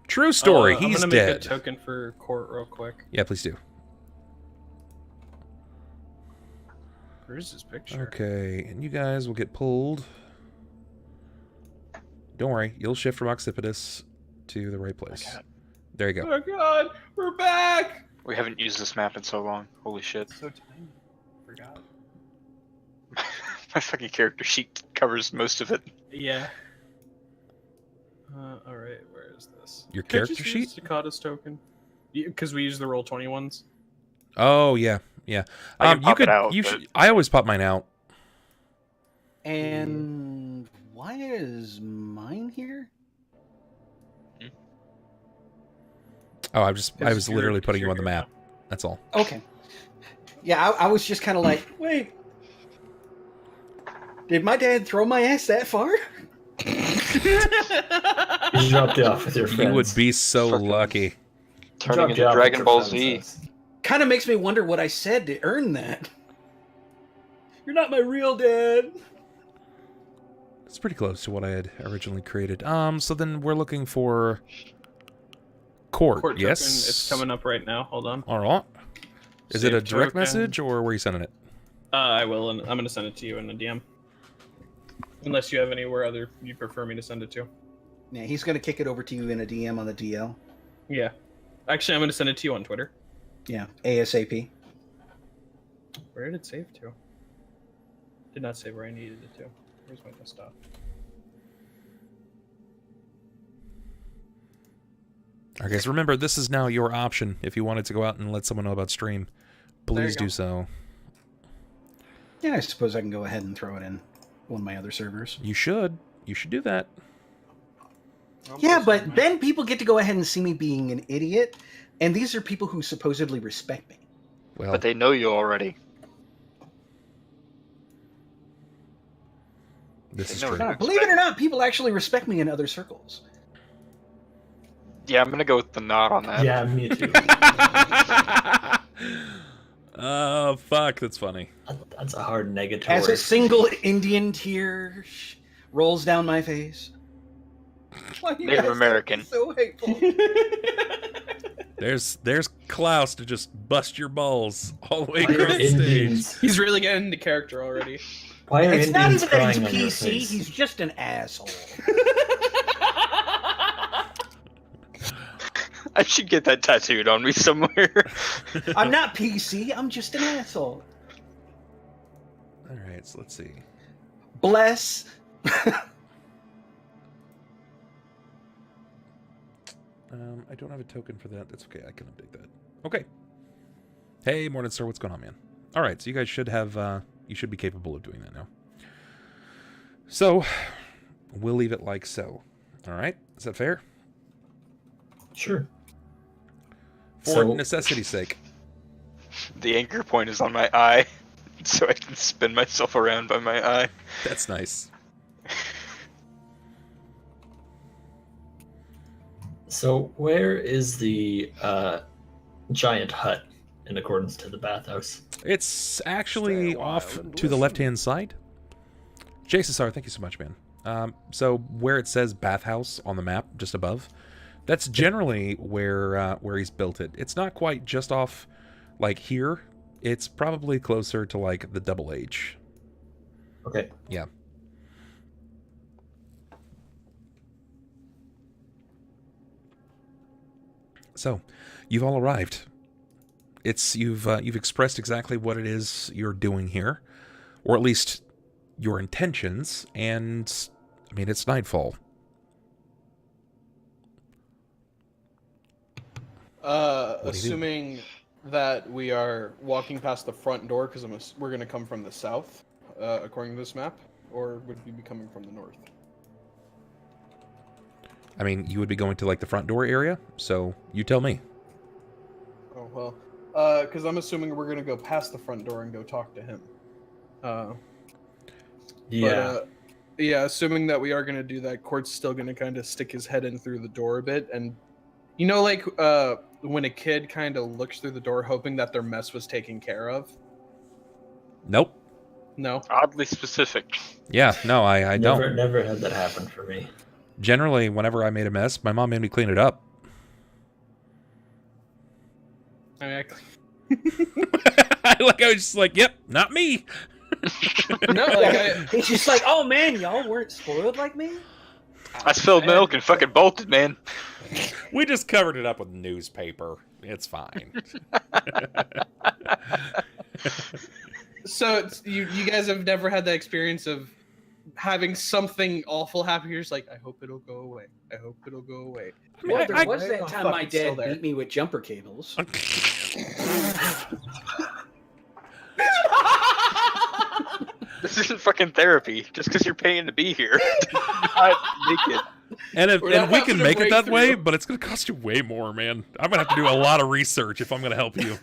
True story. I'm He's gonna dead. make a token for Cort real quick. Yeah, please do. Where's his picture? Okay, and you guys will get pulled. Don't worry, you'll shift from Occipitus to the right place. God. There you go. Oh god, we're back! We haven't used this map in so long. Holy shit. So tiny. Forgot. My fucking character sheet covers most of it. Yeah. Alright, where is this? Your Can I character just sheet? use Takata's token? Because we use the roll 20 ones. Oh yeah, yeah. I can You pop could. it out, You but- should. I always pop mine out. And why is mine here? Oh, I was Because literally you're- putting you on the you're- map. That's all. Okay. Yeah, I was just kind of like, wait. Did my dad throw my ass that far? You dropped it off with your friends. You would be so Fucking- lucky. You Turning dropped it into off with Dragon your Ball friends, Z. that's- Kind of makes me wonder what I said to earn that. You're not my real dad. It's pretty close to what I had originally created. So then we're looking for Cort. Cort Yes. token, it's coming up right now. Hold on. All right. Is it Save a direct token. message or where are you sending it? I will, and I'm going to send it to you in a DM. Unless you have anywhere other you prefer me to send it to. Yeah, he's going to kick it over to you in a DM on the DL. Yeah. Actually, I'm going to send it to you on Twitter. Yeah, ASAP. Where did it save to? Did not save where I needed it to. Where's my desktop? All right, guys, remember, this is now your option. If you wanted to go out and let someone know about stream, please do so. Yeah, I suppose I can go ahead and throw it in one of my other servers. You should. You should do that. Yeah, but then people get to go ahead and see me being an idiot, and these are people who supposedly respect me. Well, But they know you already. this is No, true. no. Now, believe it or not, people actually respect me in other circles. Yeah, I'm gonna go with the nod on that. Yeah, me too. Oh, fuck, that's funny. That's a hard negatory. As a single Indian tear rolls down my face. Why you Native guys American. so hateful. There's Klaus to just bust your balls all the way Why are across the stage. Indians? He's really getting into character already. Why are It's not Indians even that he's crying on your PC, face? he's just an asshole. I should get that tattooed on me somewhere. I'm not PC, I'm just an asshole. All right, so let's see. Bless. I don't have a token for that. That's okay. I can update that. Okay. Hey, Morningstar, what's going on, man? All right, so you guys should have, you should be capable of doing that now. So, we'll leave it like so. All right, is that fair? Sure. For So- necessity's sake. The anchor point is on my eye. so I can spin myself around by my eye. That's nice. So where is the giant hut in accordance to the bathhouse? It's actually off to the left-hand side. Jasasar, thank you so much, man. So where it says bathhouse on the map, just above, that's generally where he's built it. It's not quite just off, like, here. It's probably closer to, like, the Double H. Okay. Yeah. So, you've all arrived. You've expressed exactly what it is you're doing here, or at least your intentions, and I mean, it's nightfall. Assuming that we are walking past the front door, because we're going to come from the south, according to this map, or would we be coming from the north? I mean, you would be going to, like, the front door area, so you tell me. Oh, well, because I'm assuming we're going to go past the front door and go talk to him. Yeah. But, yeah, assuming that we are going to do that, Cort's still going to kind of stick his head in through the door a bit, and you know, like, when a kid kind of looks through the door hoping that their mess was taken care of? Nope. No? Oddly specific. Yeah, no, I don't. Never had that happen for me. Generally, whenever I made a mess, my mom made me clean it up. I mean, I was just like, yep, not me. no, like, He's just like, oh man, y'all weren't spoiled like me? I spilled milk and fucking bolted, man. We just covered it up with newspaper. It's fine. So you guys have never had that experience of having something awful happen. You're just like, I hope it'll go away. I hope it'll go away. I mean, Well, there was I- that time my it's still dad there. beat me with jumper cables. This isn't fucking therapy. Just because you're paying to be here. Not naked. And We're not we having can to make it break that way, through. but it's going to cost you way more, man. I'm going to have to do a lot of research if I'm going to help you.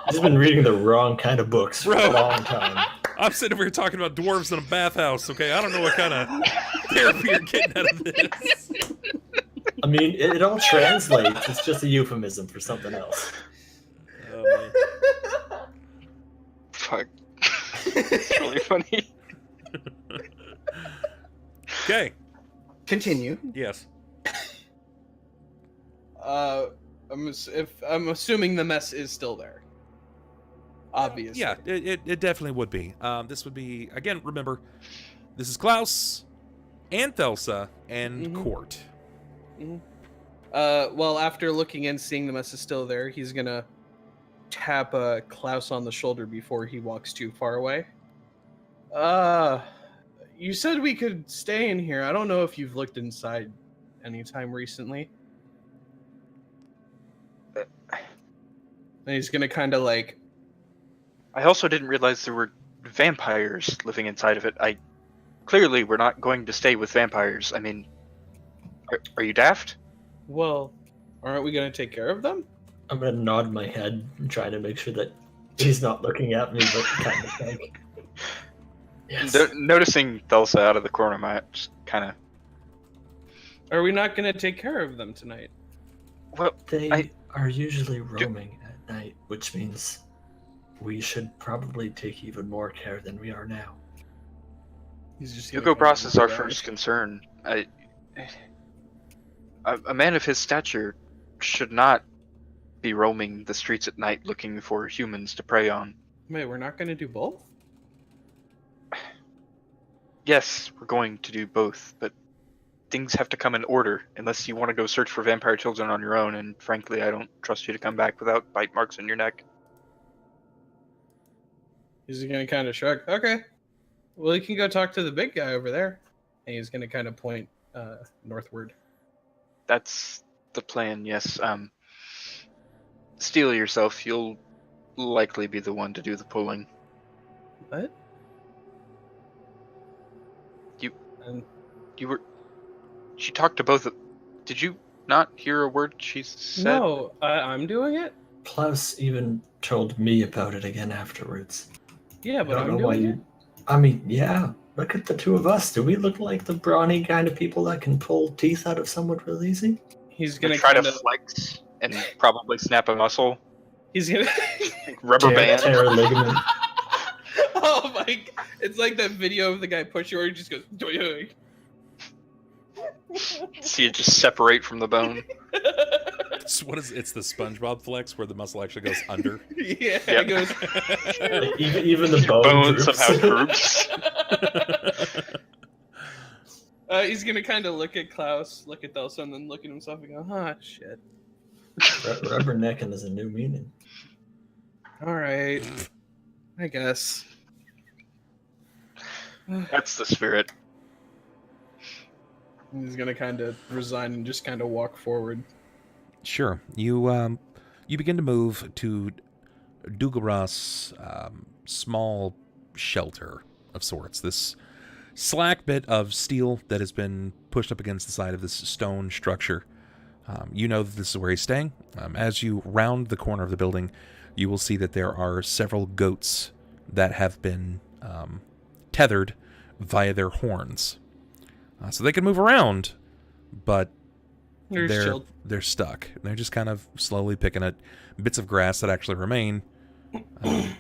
He's been reading the wrong kind of books for Bro. a long time. I'm sitting over here talking about dwarves in a bathhouse, okay? I don't know what kind of therapy you're getting out of this. I mean, it all translates. It's just a euphemism for something else. Oh, man. Fuck. It's really funny. Okay. Continue. Yes. I'm assuming the mess is still there. Obviously. Yeah, it definitely would be. This would be, again, remember, this is Klaus and Thelsa and Mhm. Cort. Well, after looking and seeing the mess is still there, he's gonna tap Klaus on the shoulder before he walks too far away. You said we could stay in here. I don't know if you've looked inside anytime recently. And he's gonna kind of like, I also didn't realize there were vampires living inside of it. Clearly we're not going to stay with vampires. I mean, are you daft? well, aren't we gonna take care of them? I'm gonna nod my head and try to make sure that he's not looking at me, but kind of like, yes. Noticing Thelsa out of the corner of my eye, just kind of. Are we not gonna take care of them tonight? Well, They are usually roaming at night, which means we should probably take even more care than we are now. He's just Hugo Bros is our first concern. A man of his stature should not be roaming the streets at night looking for humans to prey on. Wait, we're not gonna do both? Yes, we're going to do both, but things have to come in order unless you want to go search for vampire children on your own, and frankly, I don't trust you to come back without bite marks on your neck. He's gonna kind of shrug. Okay. Well, you can go talk to the big guy over there. And he's gonna kind of point northward. That's the plan, yes. Steel yourself, you'll likely be the one to do the pulling. What? You were... She talked to both of... Did you not hear a word she said? No, I'm doing it. Klaus even told me about it again afterwards. Yeah, I but don't I'm know why doing you. I mean, yeah. Look at the two of us. Do we look like the brawny kind of people that can pull teeth out of someone real easy? it. He's Gonna gonna try kind to of. flex and probably snap a muscle. He's gonna. Rubber band. Tear a ligament. Oh my! It's like that video of the guy pushing where he just goes. "Doy-doy." See it just separate from the bone. It's the SpongeBob flex where the muscle actually goes under. Yeah, Yep. it goes. Even the bone Bone droops. somehow droops. He's gonna kind of look at Klaus, look at Thelsa, and then look at himself and go, "Ah, shit. Rubbernecking is a new meaning. All right, I guess." That's the spirit. He's gonna kind of resign and just kind of walk forward. Sure. You begin to move to Dugaras' small shelter of sorts. This slack bit of steel that has been pushed up against the side of this stone structure. You know that this is where he's staying. As you round the corner of the building, you will see that there are several goats that have been tethered via their horns. So they can move around, but they're stuck. They're just kind of slowly picking at bits of grass that actually remain. And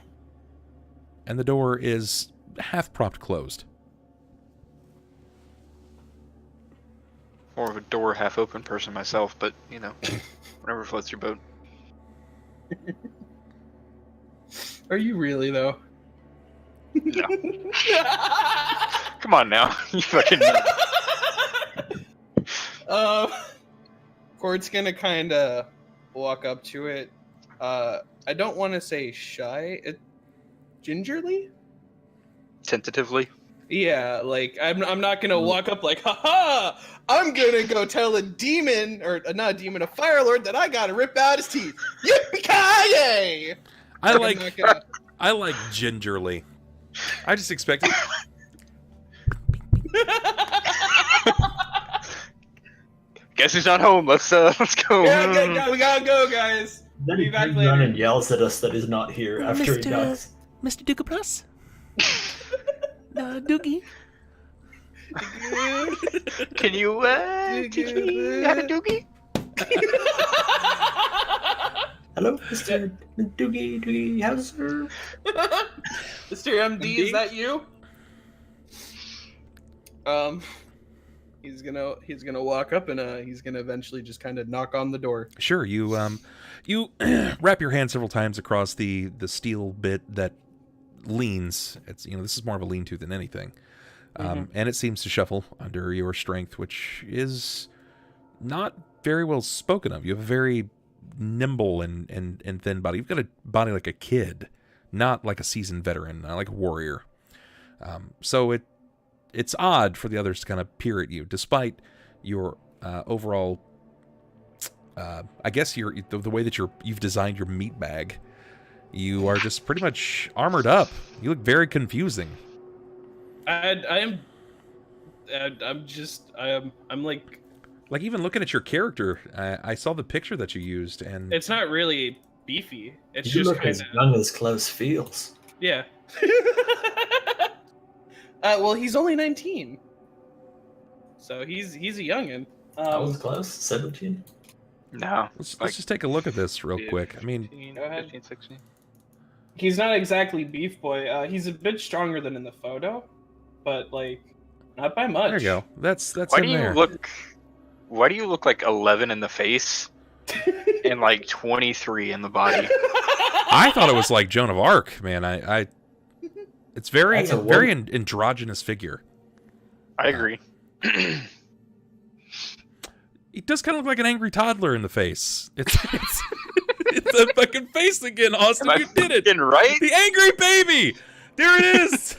the door is half propped closed. More of a door half open person myself, but you know, whatever floats your boat. Are you really though? No. Come on now. You fucking Cort's gonna kind of walk up to it. I don't want to say shy. Gingerly? tentatively. Yeah, like I'm not gonna walk up like, haha, I'm gonna go tell a demon, or not a demon, a fire lord that I gotta rip out his teeth. Yippee-ki-yay! I like gingerly. I just expected. Guess he's not home. Let's go. Yeah, we gotta go, guys. Then Be he back turns later. around and yells at us that he's not here after he dies. Mr. Dugaprus? Doogie? Can you teach me how to doogie? Hello, Mr. Doogie Hauser. Mr. MD, is that you? He's gonna walk up and he's gonna eventually just kind of knock on the door. Sure, you wrap your hand several times across the steel bit that leans. It's this is more of a lean-to than anything, and it seems to shuffle under your strength, which is not very well spoken of. You have a very nimble and thin body. You've got a body like a kid, not like a seasoned veteran, not like a warrior. So it's odd for the others to kind of peer at you, despite your overall. I guess the way that you've designed your meat bag. You are just pretty much armored up. You look very confusing. I'm like even looking at your character, I saw the picture that you used, and it's not really beefy. It's You just look kind as of young as Klaus feels. yeah. Well, he's only 19, so he's a youngin. How was Klaus? 17? No. let's just take a look at this real quick. I mean, 15, Go ahead. 15, 16. He's not exactly beef boy. He's a bit stronger than in the photo, but like not by much. there you go. That's Why him do you there. Why do you look like 11 in the face and like 23 in the body? I thought it was like Joan of Arc, man. It's very That's a very androgynous figure. I agree. He does kind of look like an angry toddler in the face. It's the fucking face again, Austin. Am I You did it. fucking right? The angry baby. There it is.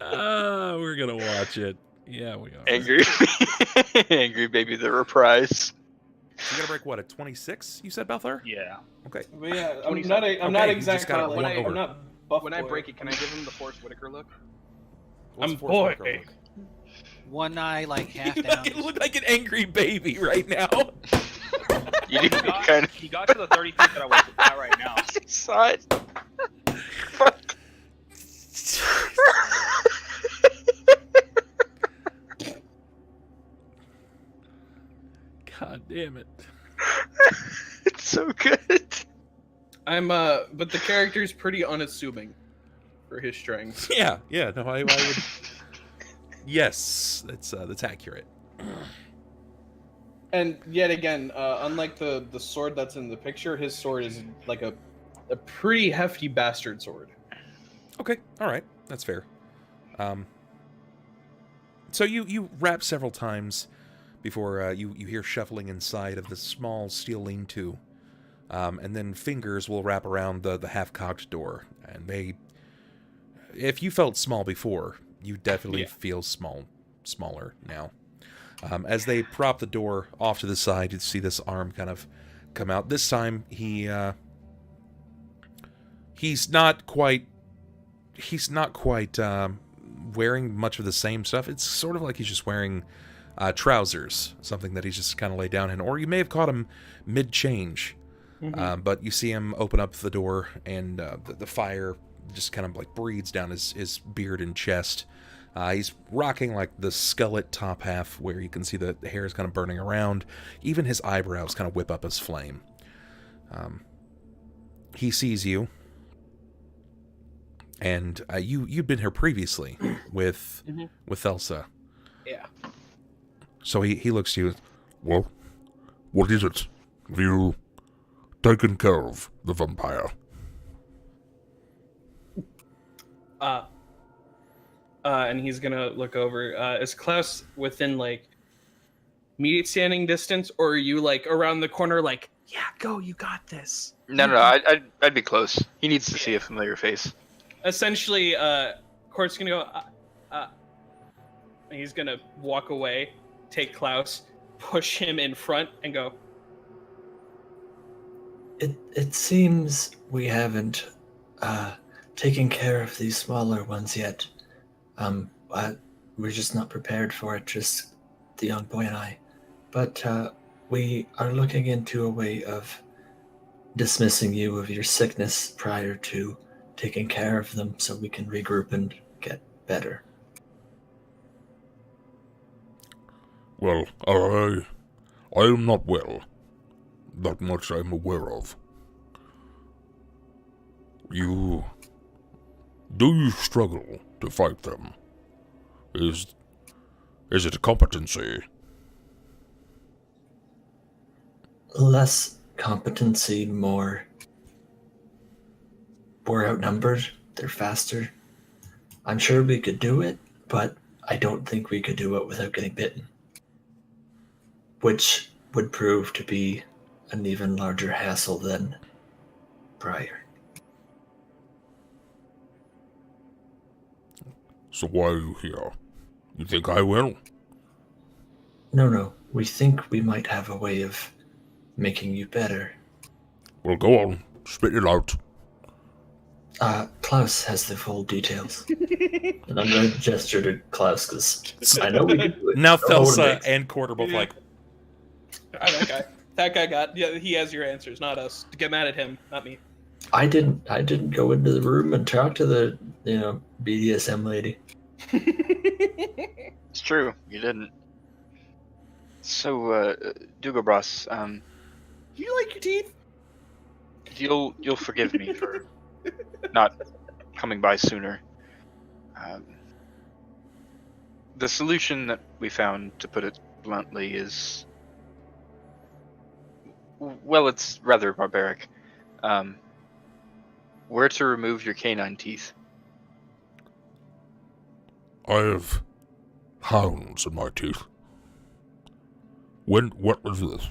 We're gonna watch it. Yeah, we are. Angry, angry baby, the reprise. You gotta break what, at 26? You said, Balthar? Yeah. Okay. But yeah, I'm 27. not Okay, not you exactly just gotta like, one over. I'm not buff When I boy. break it, can I give him the Forrest Whitaker look? What's I'm Forrest Whitaker boy. look? One eye like half You down. fucking look like an angry baby right now. You He didn't got, kind of he got to the 30 feet that I was at right now. saw it. Fuck. God damn it. It's so good. But the character's pretty unassuming for his strength. Yeah, no, I would. Yes, that's accurate. And yet again, unlike the sword that's in the picture, his sword is like a pretty hefty bastard sword. Okay, all right, that's fair. So you rap several times before you hear shuffling inside of the small steel lean-to, and then fingers will wrap around the half-cocked door, and if you felt small before, you definitely feel smaller now. As they prop the door off to the side, you see this arm kind of come out. This time, he's not quite wearing much of the same stuff. It's sort of like he's just wearing trousers, something that he's just kind of laid down in. Or you may have caught him mid-change, but you see him open up the door, and the fire just kind of like breathes down his beard and chest. He's rocking like the skullet top half where you can see the hair is kind of burning around. Even his eyebrows kind of whip up as flame. He sees you. And you'd been here previously with Thelsa. Yeah. So he looks to you. Well, what is it? Have you taken care of the vampire? And he's gonna look over. Is Klaus within like immediate standing distance, or are you like around the corner? Like, yeah, go, you got this. No, I'd be close. He needs to see a familiar face. Essentially, Cort's gonna go. And he's gonna walk away, take Klaus, push him in front, and go. It seems we haven't taken care of these smaller ones yet. We're just not prepared for it, just the young boy and I. But we are looking into a way of dismissing you of your sickness prior to taking care of them so we can regroup and get better. Well, I am not well. That much I'm aware of. Do you struggle to fight them? Is it a competency? Less competency, more. We're outnumbered, they're faster. I'm sure we could do it, but I don't think we could do it without getting bitten. Which would prove to be an even larger hassle than prior. So why are you here? You think I will? No. We think we might have a way of making you better. Well, go on. Spit it out. Klaus has the full details. And I'm going to gesture to Klaus because I know we can do it. Now Don't hold Thelsa it. and Cort are both like, That guy got. Yeah, he has your answers, not us. Get mad at him, not me. I didn't go into the room and talk to the BDSM lady. It's true, you didn't. So, Dugobras, You like your teeth? you'll forgive me for not coming by sooner. The solution that we found, to put it bluntly, is... well, it's rather barbaric. Where to remove your canine teeth? I have hounds in my teeth. What was this?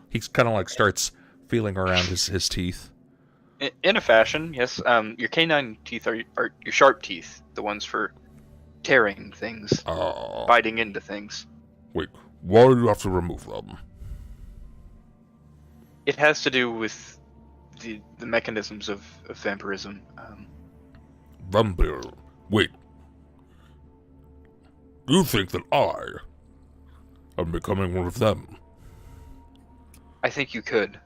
he kind of like starts feeling around his teeth. In a fashion, yes. Your canine teeth are your sharp teeth, the ones for tearing things, biting into things. Wait, why do you have to remove them? It has to do with the mechanisms of vampirism. Vampire. Wait. You think that and becoming one of them? I think you could.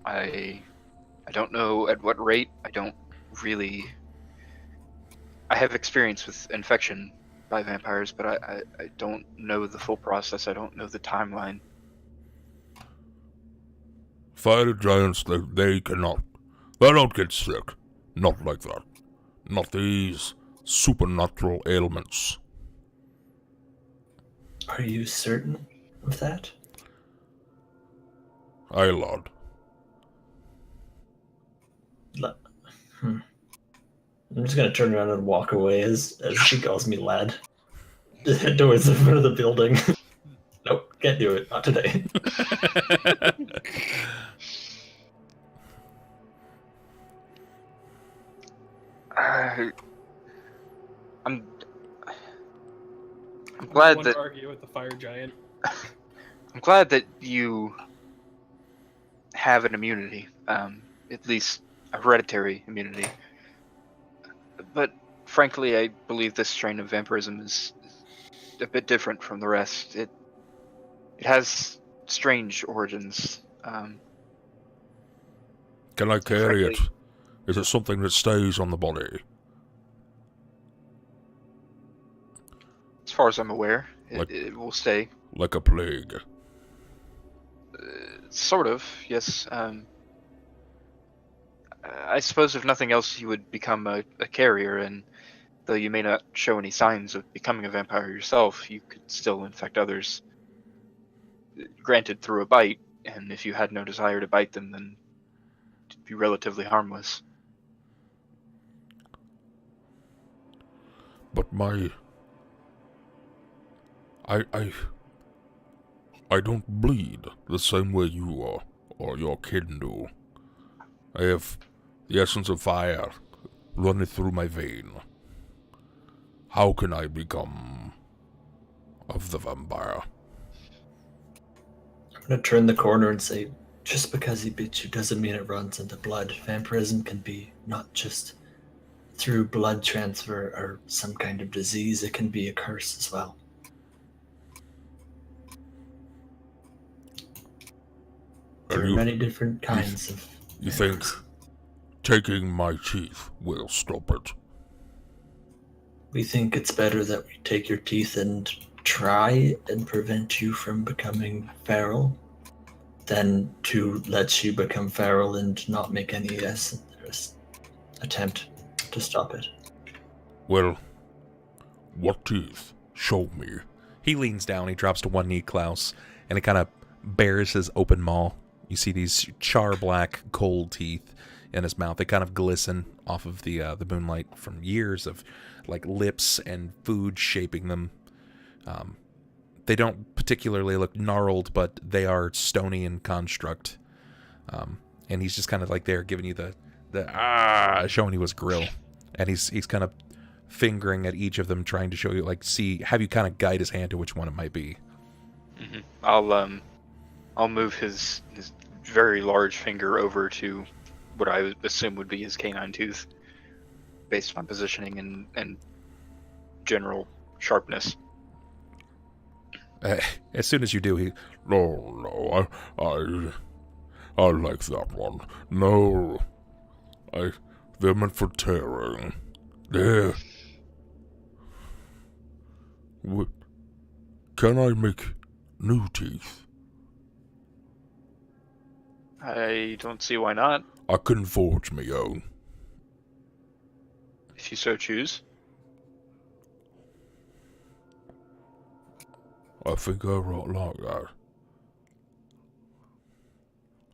I don't know at what rate. I don't really. I have experience with infection by vampires, but I don't know the full process. I don't know the timeline. Fire giants, they cannot. They don't get sick. Not like that. Not these supernatural ailments. Are you certain of that? Aye, lad. I'm just gonna turn around and walk away as she calls me lad. Just head towards the front of the building. Nope, can't do it. Not today. I'm glad Want that to argue with the fire giant. I'm glad that you have an immunity, at least a hereditary immunity. But frankly, I believe this strain of vampirism is a bit different from the rest. It has strange origins. Can I carry Frankly- it? Is it something that stays on the body? As far as I'm aware, Like- it will stay. Like a plague? Sort of, yes. I suppose if nothing else, you would become a carrier, and though you may not show any signs of becoming a vampire yourself, you could still infect others. Granted, through a bite, and if you had no desire to bite them, then it'd be relatively harmless. But I don't bleed the same way you are, or your kin do. I have the essence of fire running through my vein. How can I become of the vampire? I'm gonna turn the corner and say, just because he bit you doesn't mean it runs into blood. Vampirism can be not just through blood transfer or some kind of disease, it can be a curse as well. There are you- many different kinds of. You think vampires. taking my teeth will stop it? We think it's better that we take your teeth and try and prevent you from becoming feral than to let you become feral and not make any attempt to stop it. Well, what teeth? Show me. He leans down, he drops to one knee, Klaus, and it kind of bares his open maw. You see these char black, cold teeth in his mouth. They kind of glisten off of the moonlight from years of like lips and food shaping them. They don't particularly look gnarled, but they are stony in construct. And he's just kind of like there giving you the showing you his grill, and he's kind of fingering at each of them, trying to show you, like, have you kind of guide his hand to which one it might be. Mm-hmm. I'll move his very large finger over to what I would assume would be his canine tooth, based on positioning and general sharpness. As soon as you do, he No, I like that one. No, they're meant for tearing. There. Can I make new teeth? I don't see why not, I can forge my own. if you so choose. I think I right like that.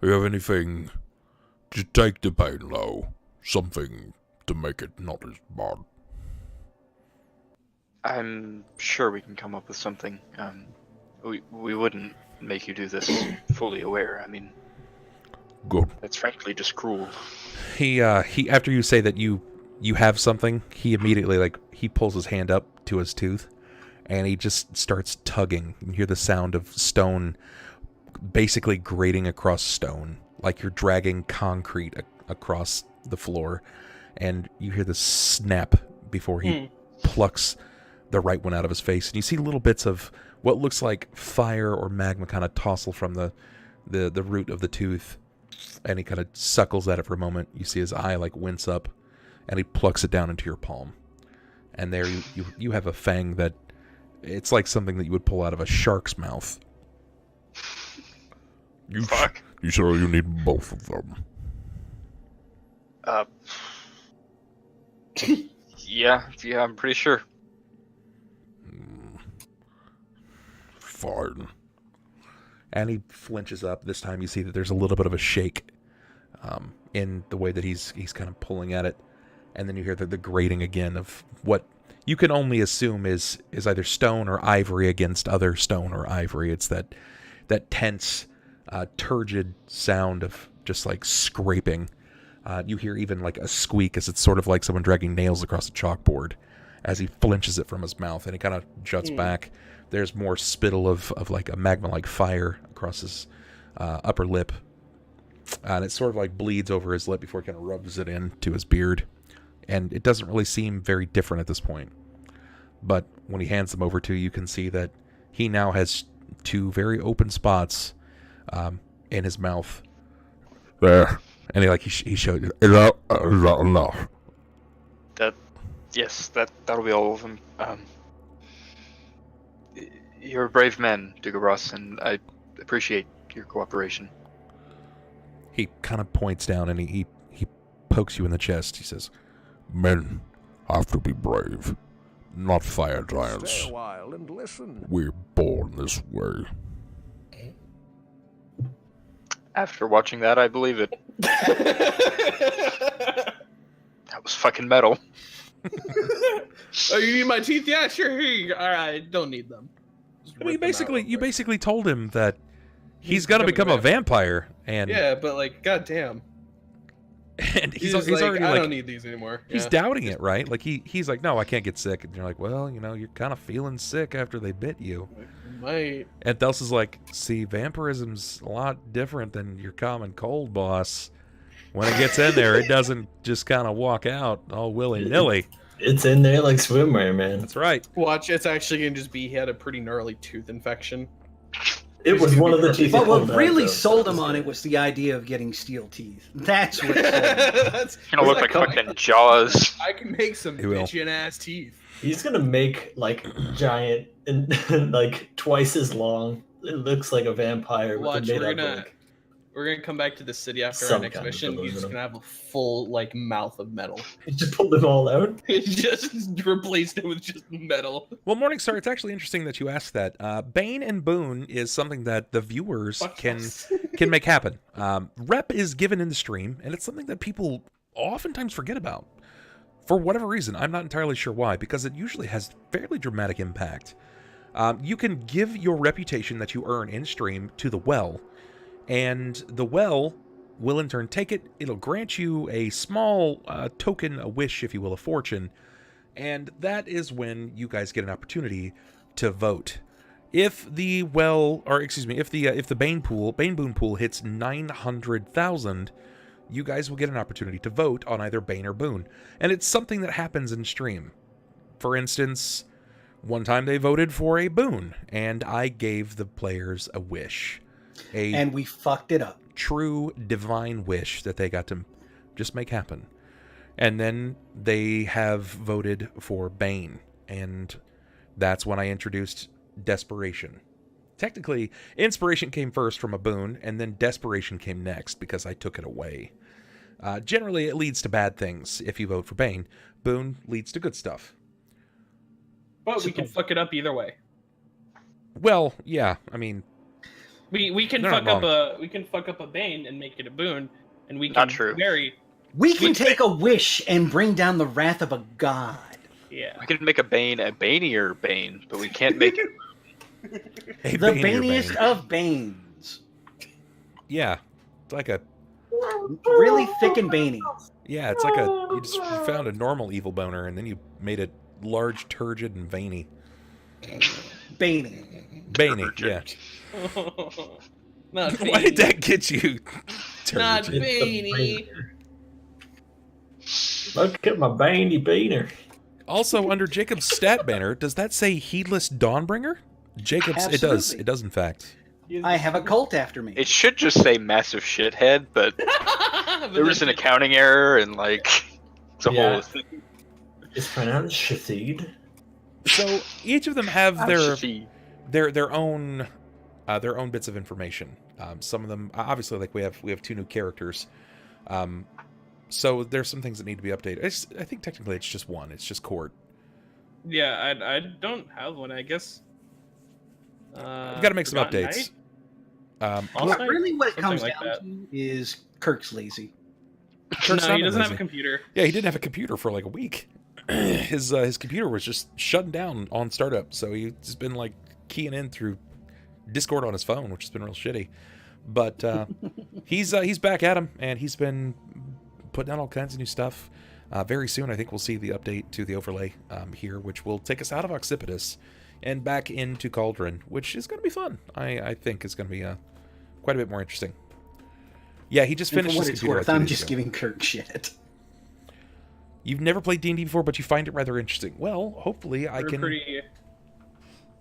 You have anything to take the pain low? Something to make it not as bad? I'm sure we can come up with something. We wouldn't make you do this fully aware. I mean, Good. that's frankly just cruel. he after you say that you have something, he immediately, he pulls his hand up to his tooth, and he just starts tugging. You hear the sound of stone basically grating across stone, like you're dragging concrete across the floor, and you hear the snap before he plucks the right one out of his face, and you see little bits of what looks like fire or magma kind of tossle from the root of the tooth, and he kind of suckles at it for a moment. You see his eye like wince up, and he plucks it down into your palm. And there you have a fang that it's like something that you would pull out of a shark's mouth. Fuck. You sure you need both of them? Yeah, I'm pretty sure. Fine. And he flinches up. This time you see that there's a little bit of a shake in the way that he's kind of pulling at it. And then you hear the grating again of what you can only assume is either stone or ivory against other stone or ivory. It's that tense, turgid sound of just like scraping. You hear even like a squeak as it's sort of like someone dragging nails across a chalkboard as he flinches it from his mouth, and he kind of juts back. There's more spittle of like a magma-like fire across his upper lip. And it sort of like bleeds over his lip before it kind of rubs it into his beard. And it doesn't really seem very different at this point. But when he hands them over to you, you can see that he now has two very open spots in his mouth. There. And he showed you. Is that enough? Yes, that'll be all of them. You're a brave man, Dugaros, and I appreciate your cooperation. He kind of points down and he pokes you in the chest. He says, Men have to be brave, not fire giants. Stay a while and listen. We're born this way. After watching that, I believe it. That was fucking metal. Oh, you need my teeth? Yeah, sure. Here you go. All right, don't need them. Just I mean, rip them out you real quick. basically told him that he's going to become a vampire. And Yeah, but like, goddamn. and he's Like, already I like, don't need these anymore. he's Yeah. doubting it, right? Like he's like, no, I can't get sick. And you're like, well, you're kind of feeling sick after they bit you. Might. And Thelsa's like, see, vampirism's a lot different than your common cold, boss. When it gets in there, it doesn't just kind of walk out all willy-nilly. It's in there like swimwear, man. That's right. Watch, it's actually gonna just be he had a pretty gnarly tooth infection. It was one of the teeth. But he what pulled out, really though. sold him on it was the idea of getting steel teeth. That's what sold him. That's, It's gonna look like fucking Jaws. I can make some He will. bitchin' ass teeth. He's gonna make like giant and like twice as long. It looks like a vampire. with Watch, a we're made gonna like, come back to the city after our Some next kind of mission. He's just aluminum. gonna have a full like mouth of metal. he just pulled them all out. He just replaced it with just metal. Well, Morningstar, it's actually interesting that you asked that. Bane and Boon is something that the viewers Fuck can yes. can make happen. Rep is given in the stream, and it's something that people oftentimes forget about. For whatever reason, I'm not entirely sure why, because it usually has fairly dramatic impact. You can give your reputation that you earn in stream to the well, and the well will in turn take it. It'll grant you a small token, a wish, if you will, a fortune, and that is when you guys get an opportunity to vote. If the well, or excuse me, if the Bane Boon pool hits 900,000, you guys will get an opportunity to vote on either Bane or Boon, and it's something that happens in stream. For instance, one time they voted for a Boon, and I gave the players a wish, And we fucked it up. true divine wish that they got to just make happen. And then they have voted for Bane, and that's when I introduced Desperation. Technically, Inspiration came first from a Boon, and then Desperation came next because I took it away. Generally, it leads to bad things if you vote for Bane. Boon leads to good stuff. But we can fuck it up either way. Well, yeah, I mean, We can They're fuck not up a Bane and make it a Boon, and we can Not true. marry. We can take a wish and bring down the wrath of a god. Yeah. We can make a Bane a Banier Bane, but we can't make it. hey, The Bane or baniest Bane. of banes. Yeah, it's like a Really thick and baney. Yeah, it's like you found a normal evil boner and then you made it large, turgid, and veiny. Baney. Veiny, yeah. Not Why did Bane. that get you? Not Turgid? Baney. Look at my bandy beaner. Also, under Jacob's stat banner, does that say Heedless Dawnbringer? Jacob's, Absolutely. it does in fact. I have a cult after me. It should just say massive shithead, but there was an accounting error and like it's a Yeah. whole thing. It's pronounced Shathid. So each of them have Shafi. their own bits of information. Some of them, obviously, like we have 2 new characters. So there's some things that need to be updated. I think technically it's just one. It's just Cort. Yeah, I don't have one. I guess. We've got to make some Forgotten updates. Night? Well, Last night? really, what it Something comes like down that. to is Kirk's lazy. Kirk's No, not he doesn't have a lazy. computer. Yeah, he didn't have a computer for like a week. His computer was just shutting down on startup, so he's been like keying in through Discord on his phone, which has been real shitty. But he's back at him, and he's been putting out all kinds of new stuff. Very soon, I think we'll see the update to the overlay here, which will take us out of Occipitus and back into Cauldron, which is going to be fun. I think is going to be quite a bit more interesting. Yeah, he just And finished for what his it's computer. worth, like 2 I'm days just ago. giving Kirk shit. You've never played D&D before, but you find it rather interesting. Well, hopefully I We're a can. pretty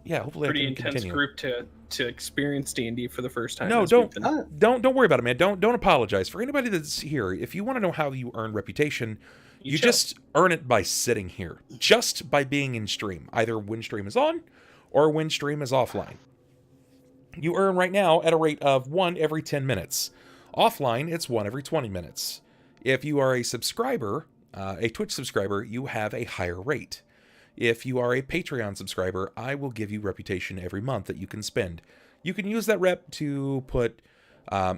Hopefully I can intense continue. group to experience D&D for the first time. No, as we've don't been- don't worry about it, man. Don't apologize. For anybody that's here, if you want to know how you earn reputation, you chill. just earn it by sitting here, just by being in stream, either when stream is on or when stream is offline. You earn right now at a rate of 1 every 10 minutes. Offline, it's 1 every 20 minutes. If you are a subscriber, a Twitch subscriber, you have a higher rate. If you are a Patreon subscriber, I will give you reputation every month that you can spend. You can use that rep to put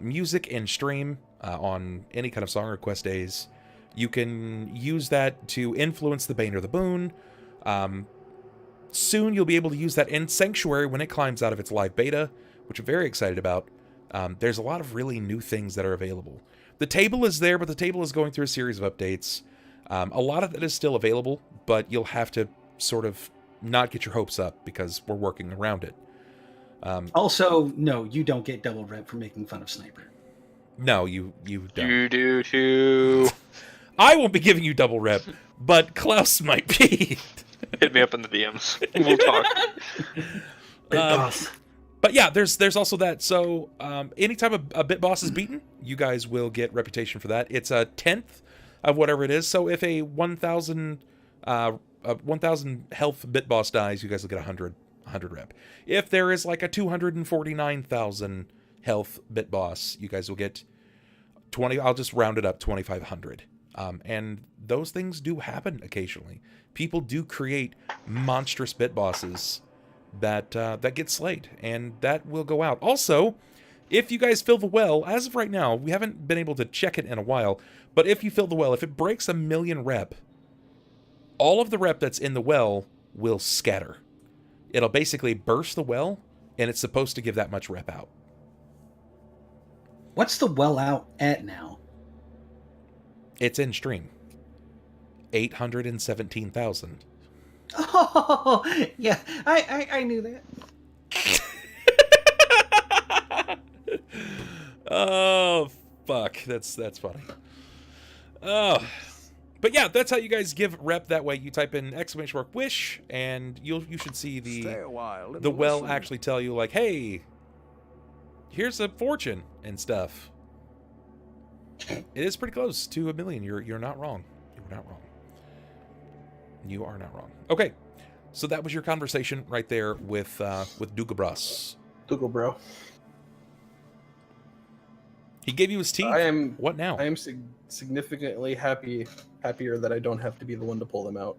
music in stream on any kind of song request days. You can use that to influence the Bane or the Boon. Soon you'll be able to use that in Sanctuary when it climbs out of its live beta, which I'm very excited about. There's a lot of really new things that are available. The table is there, but the table is going through a series of updates. A lot of it is still available, but you'll have to sort of not get your hopes up because we're working around it. Also, no, you don't get double rep for making fun of Sniper. No, you don't. You do too. I won't be giving you double rep, but Klaus might be. Hit me up in the DMs. We'll talk. Big boss. But yeah, there's also that. So anytime a bit boss is beaten, you guys will get reputation for that. It's a 10th of whatever it is. So if a 1,000 health bit boss dies, you guys will get 100 rep. If there is like a 249,000 health bit boss, you guys will get 20. I'll just round it up, 2,500. And those things do happen occasionally. People do create monstrous bit bosses that get slayed, and that will go out. Also, if you guys fill the well, as of right now, we haven't been able to check it in a while, but if you fill the well, if it breaks 1,000,000 rep, all of the rep that's in the well will scatter. It'll basically burst the well, and it's supposed to give that much rep out. What's the well out at now? It's in stream. 817,000. Oh, yeah, I knew that. Oh, fuck. That's funny. Oh. But yeah, that's how you guys give rep that way. You type in !wish, and you should see the well actually tell you, like, hey, here's a fortune and stuff. It is pretty close to 1,000,000. You're not wrong. You're not wrong. You are not wrong. Okay, so that was your conversation right there with Dugabras. Google, bro. He gave you his teeth. What now? I am significantly happier that I don't have to be the one to pull them out.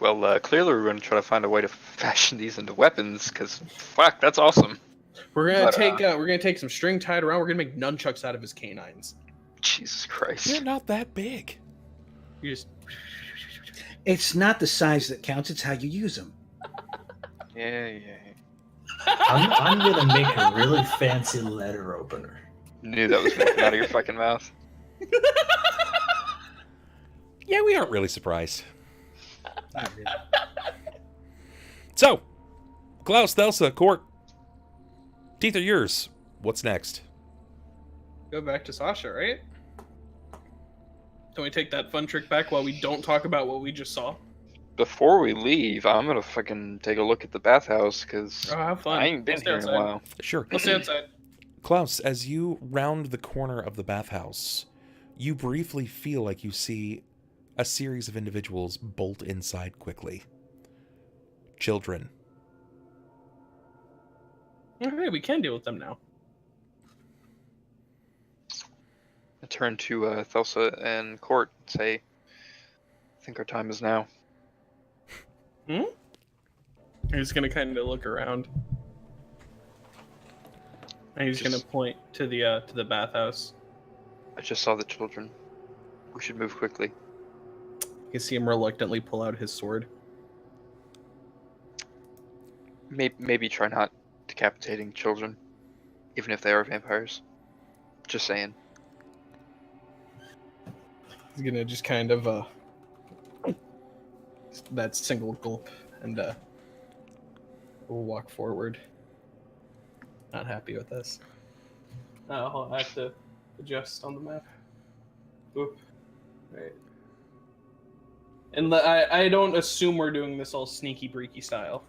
Well, clearly we're going to try to find a way to fashion these into weapons, because fuck, that's awesome. We're gonna take some string tied around. We're gonna make nunchucks out of his canines. Jesus Christ. They're not that big. You just It's not the size that counts; it's how you use them. Yeah. I'm gonna make a really fancy letter opener. Knew that was going to come out of your fucking mouth. Yeah, we aren't really surprised. Not really. So, Klaus, Thelsa, Cort, teeth are yours. What's next? go back to Sasha, right? Can we take that fun trick back while we don't talk about what we just saw? before we leave, I'm gonna fucking take a look at the bathhouse because Oh, have fun. I ain't been We'll stay here in a outside. while. Sure. We'll stay outside. Klaus, as you round the corner of the bathhouse, you briefly feel like you see a series of individuals bolt inside quickly. Children. Okay, we can deal with them now. I turn to Thelsa and Cort and say, I think our time is now. He's gonna kind of look around. And he's gonna point to the bathhouse. I just saw the children. We should move quickly. You can see him reluctantly pull out his sword. Maybe try not decapitating children, even if they are vampires. Just saying. He's gonna just kind of that single gulp and we'll walk forward. Not happy with this. I'll have to adjust on the map. Oop. Right. And I don't assume we're doing this all sneaky breaky style.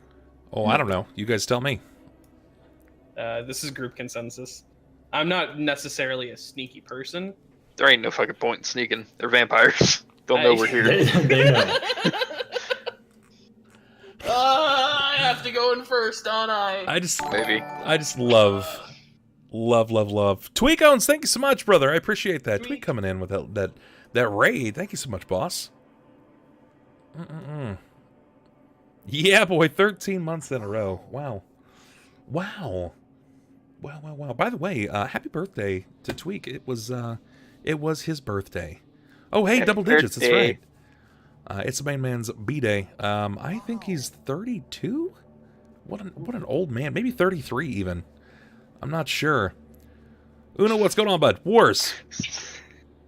Oh, I don't know. You guys tell me. This is group consensus. I'm not necessarily a sneaky person. There ain't no fucking point in sneaking. They're vampires. They'll know we're here. They know. I have to go in first, don't I? I just Maybe. love. Tweakones, thank you so much, brother. I appreciate that. Tweak coming in with that raid. Thank you so much, boss. Yeah, boy, 13 months in a row. Wow. By the way, happy birthday to Tweak. It was his birthday. Oh, hey, Happy double digits. That's birthday. right. It's the main man's B-Day. I think he's 32? What an old man. Maybe 33 even. I'm not sure. Uno, what's going on, bud? Wars.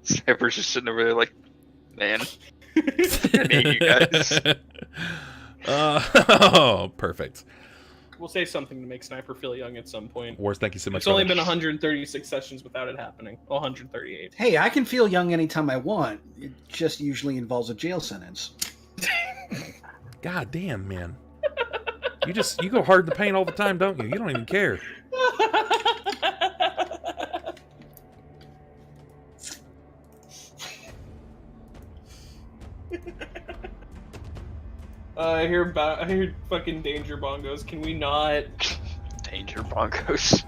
Sniper's just sitting over there like, man. I need you guys. Oh, perfect. We'll say something to make Sniper feel young at some point. Wars, thank you so much. It's only brother. been 136 sessions without it happening. 138. Hey, I can feel young anytime I want. It just usually involves a jail sentence. God damn, man. You go hard in the paint all the time, don't you? You don't even care. I hear fucking danger bongos. Can we not? Danger Broncos.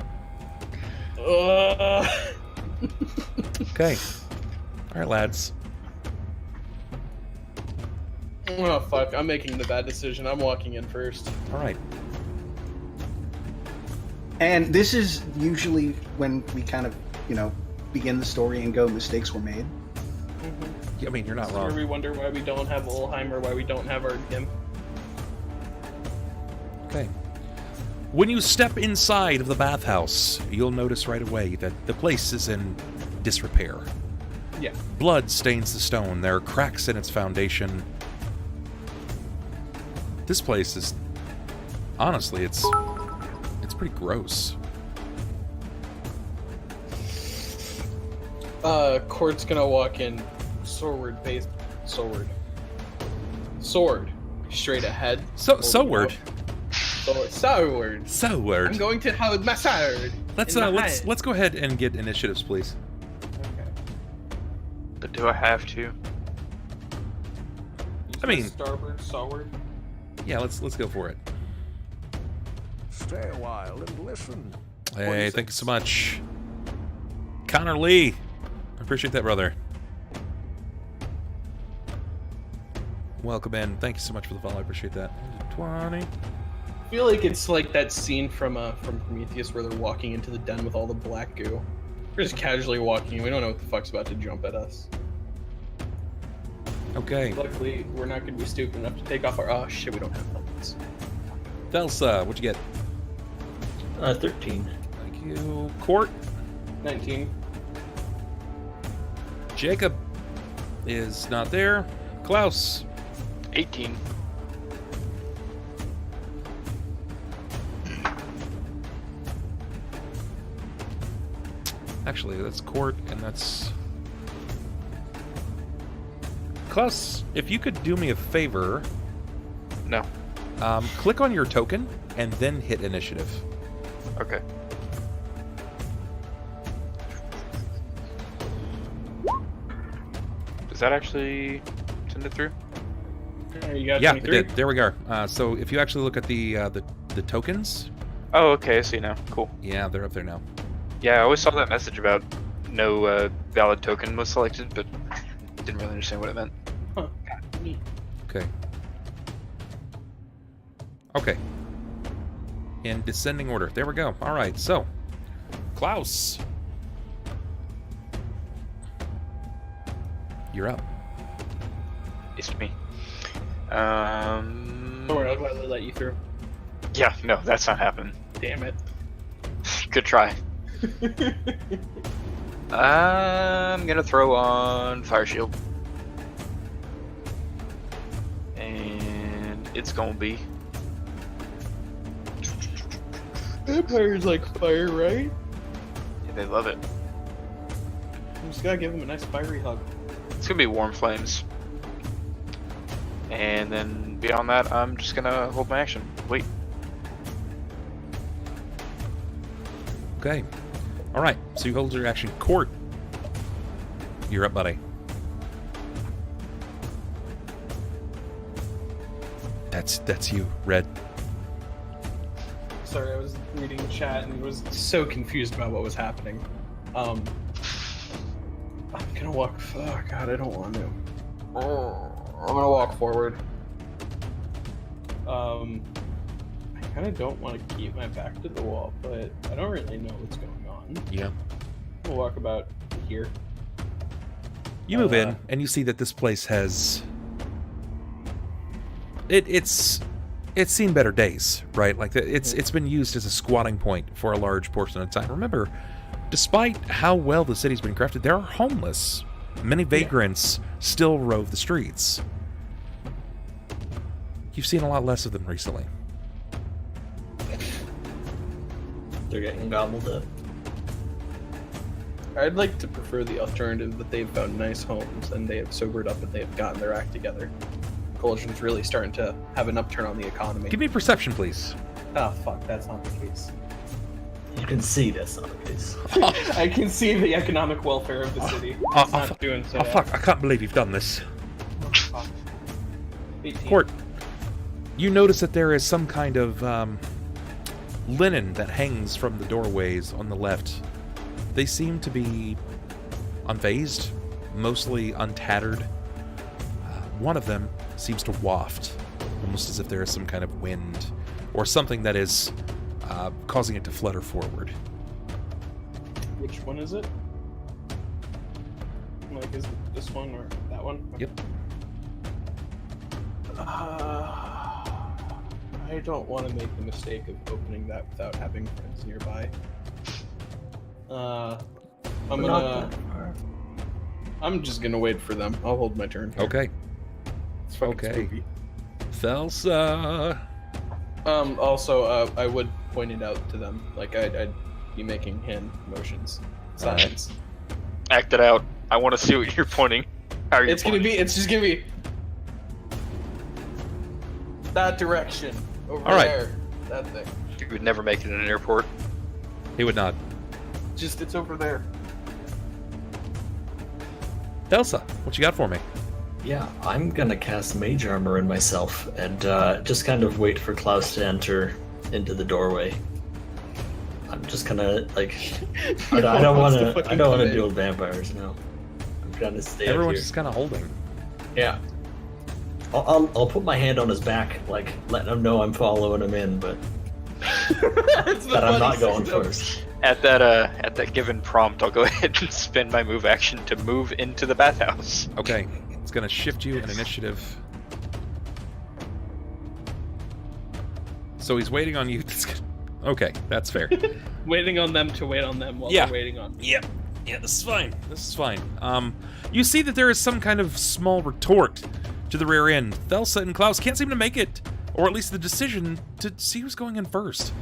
Okay. All right, lads. Oh fuck! I'm making the bad decision. I'm walking in first. All right. And this is usually when we kind of, begin the story and go, mistakes were made. I mean, you're not Here wrong. we wonder why we don't have Ulhime or why we don't have our Gimp. Okay. When you step inside of the bathhouse, you'll notice right away that the place is in disrepair. Yeah. Blood stains the stone. There are cracks in its foundation. This place is... Honestly, it's pretty gross. Cort's gonna walk in sword. Straight ahead. Sword. Sword. Sword. I'm going to hold my sword. Let's in my hand. let's go ahead and get initiatives, please. Okay. But do I have to? I mean- starboard, sawward. Yeah, let's go for it. Stay a while and listen. Hey, thank you so much. Connor Lee. I appreciate that, brother. Welcome in. Thank you so much for the follow. I appreciate that. 20. I feel like it's like that scene from Prometheus where they're walking into the den with all the black goo. We're just casually walking in. We don't know what the fuck's about to jump at us. Okay. Luckily, we're not going to be stupid enough to take off our... Oh, shit, we don't have helmets. Thelsa, what'd you get? 13. Thank you. Cort. 19. Jakob is not there. Klaus. 18. Actually, that's Cort, and that's... Klaus, if you could do me a favor, No. Click on your token and then hit initiative. Okay. Does that actually send it through? You got Yeah, it 23? did. There we go. So if you actually look at the tokens, Oh, okay, I see now. Cool. yeah, they're up there now. Yeah, I always saw that message about no valid token was selected, but didn't really understand what it meant. Huh. Neat. Okay. Okay. In descending order. There we go. All right. So, Klaus, you're up. It's me. Don't worry, I'll gladly let you through. Yeah, no, that's not happening. Damn it. Good try. I'm gonna throw on Fire Shield. And it's gonna be... Vampires like fire, right? Yeah, they love it. You just gotta give him a nice fiery hug. It's gonna be Warm Flames. And then beyond that, I'm just gonna hold my action. Wait. Okay. All right. So you hold your action. Cort, you're up, buddy. That's you, Red. Sorry, I was reading the chat and was so confused about what was happening. I'm gonna walk. Oh God, I don't want to. I'm gonna walk forward. I kind of don't want to keep my back to the wall, but I don't really know what's going on. Yeah. I'm gonna walk about here. You move in, and you see that this place has... It's seen better days, right? Like, it's been used as a squatting point for a large portion of the time. Remember, despite how well the city's been crafted, there are homeless. Many vagrants still rove the streets. You've seen a lot less of them recently. They're getting gobbled up. I'd like to prefer the alternative that they've found nice homes and they have sobered up and they have gotten their act together. Cauldron's really starting to have an upturn on the economy. Give me perception, please. Oh fuck, that's not the case. You can see that's not the case. I can see the economic welfare of the city. It's not doing so. Oh fuck, I can't believe you've done this. Fuck. 18. Cort, you notice that there is some kind of linen that hangs from the doorways on the left. They seem to be unfazed, mostly untattered. One of them seems to waft, almost as if there is some kind of wind or something that is causing it to flutter forward. Which one is it? Like, is it this one or that one? Okay. Yep. I don't want to make the mistake of opening that without having friends nearby. I'm just gonna wait for them. I'll hold my turn. Okay. It's fucking Okay. spooky. Thelsa. Also, I would point it out to them. Like, I'd be making hand motions. Signs. Act it out. I want to see what you're pointing. How are you It's just gonna be that direction over All right. there. That thing. You would never make it in an airport. He would not. It's over there. Thelsa, what you got for me? Yeah, I'm gonna cast Mage Armor in myself and just kind of wait for Klaus to enter into the doorway. I'm just gonna like, I don't want to deal with vampires now. I'm trying to stay. Everyone's up just kind of holding. here. Yeah. I'll put my hand on his back, like letting him know I'm following him in, but that I'm not going first. At that given prompt, I'll go ahead and spend my move action to move into the bathhouse. Okay, it's gonna shift you in initiative. So he's waiting on you. Okay, that's fair. Waiting on them to wait on them while Yeah. they're waiting on me. Yep. Yeah, this is fine. This is fine. You see that there is some kind of small retort to the rear end. Thelsa and Klaus can't seem to make it, or at least the decision to see who's going in first.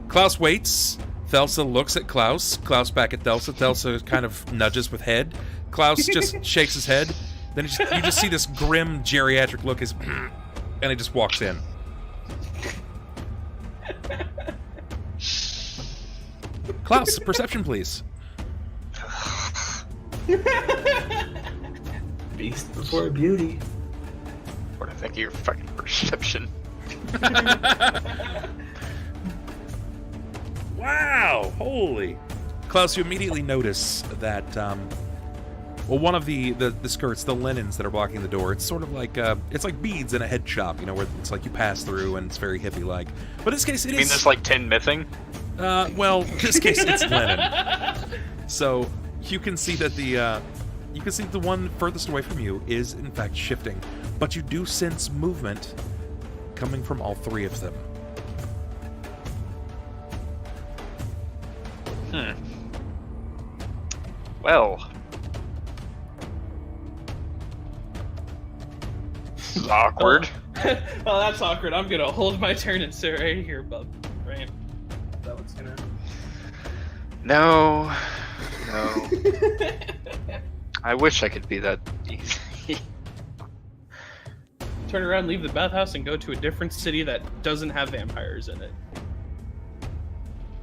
Klaus waits. Thelsa looks at Klaus. Klaus back at Thelsa. Thelsa kind of nudges with head. Klaus just shakes his head. Then you just see this grim geriatric look. Is And he just walks in. Klaus, perception, please. Beast before beauty. What I think of your fucking perception. Wow! Holy. Klaus, you immediately notice that, well, one of the skirts, the linens that are blocking the door, it's sort of like, it's like beads in a head shop, you know, where it's like you pass through and it's very hippie-like. But in this case, it is... You mean there's like 10 missing? Well, in this case, it's linen. So, you can see that the one furthest away from you is, in fact, shifting. But you do sense movement coming from all three of them. Well. This is awkward. Well, that's awkward. I'm gonna hold my turn and sit right here, bub. Right? Is that what's gonna... No. I wish I could be that easy. Turn around, leave the bathhouse, and go to a different city that doesn't have vampires in it.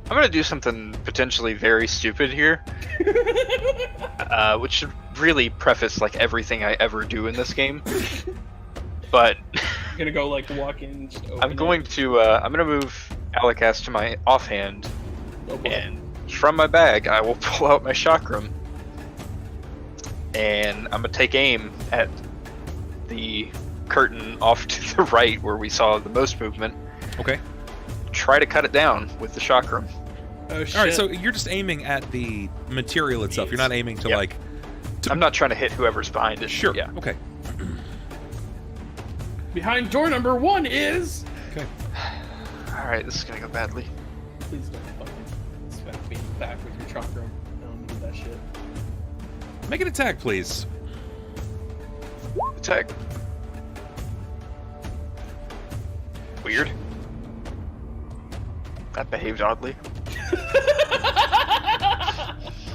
I'm gonna do something potentially very stupid here, which should really preface like everything I ever do in this game. But I'm gonna go like walk in. I'm going to move Alicast to my offhand, and from my bag I will pull out my chakram, and I'm gonna take aim at the curtain off to the right where we saw the most movement. Okay. Try to cut it down with the chakram. Oh shit! All right, so you're just aiming at the material itself. You're not aiming to like. I'm not trying to hit whoever's behind it. Sure. Yeah. Okay. Behind door number 1 is. Okay. All right, this is gonna go badly. Please don't fucking smack me back with your chakram. I don't need that shit. Make an attack, please. Attack. Weird. That behaved oddly.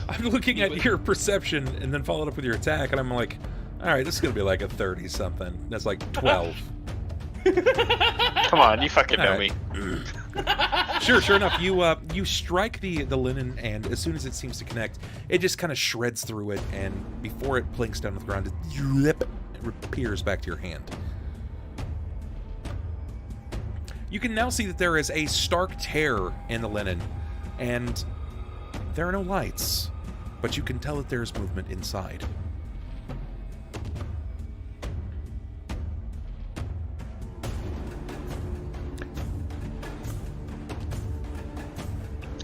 I'm looking at your perception and then followed up with your attack, and I'm like, all right, this is gonna be like a 30-something. That's like 12. Come on, you fucking know me. Sure enough, you strike the linen, and as soon as it seems to connect, it just kind of shreds through it, and before it plinks down to the ground, it appears back to your hand. You can now see that there is a stark tear in the linen, and there are no lights, but you can tell that there's movement inside.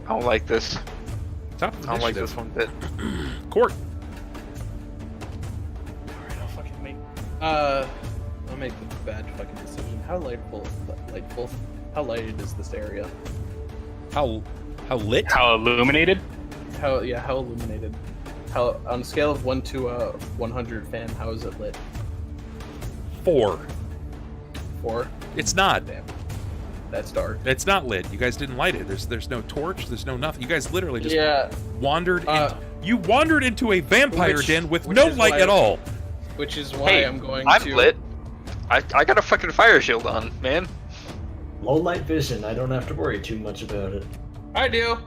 I don't like this. Top of I don't like initiative. this one bit. Court. Alright, I'll fucking make. I'll make the bad fucking decision. How how lighted is this area? How lit? How illuminated? How illuminated? How on a scale of 1 to 100, fan? How is it lit? 4. 4. It's not. Damn, that's dark. It's not lit. You guys didn't light it. There's no torch. There's no nothing. You guys literally just Yeah, wandered. You wandered into a vampire den with which no is light why- at all. which is why Hey, I'm going I'm to. lit. I got a fucking fire shield on, man. Low light vision. I don't have to worry too much about it. I do.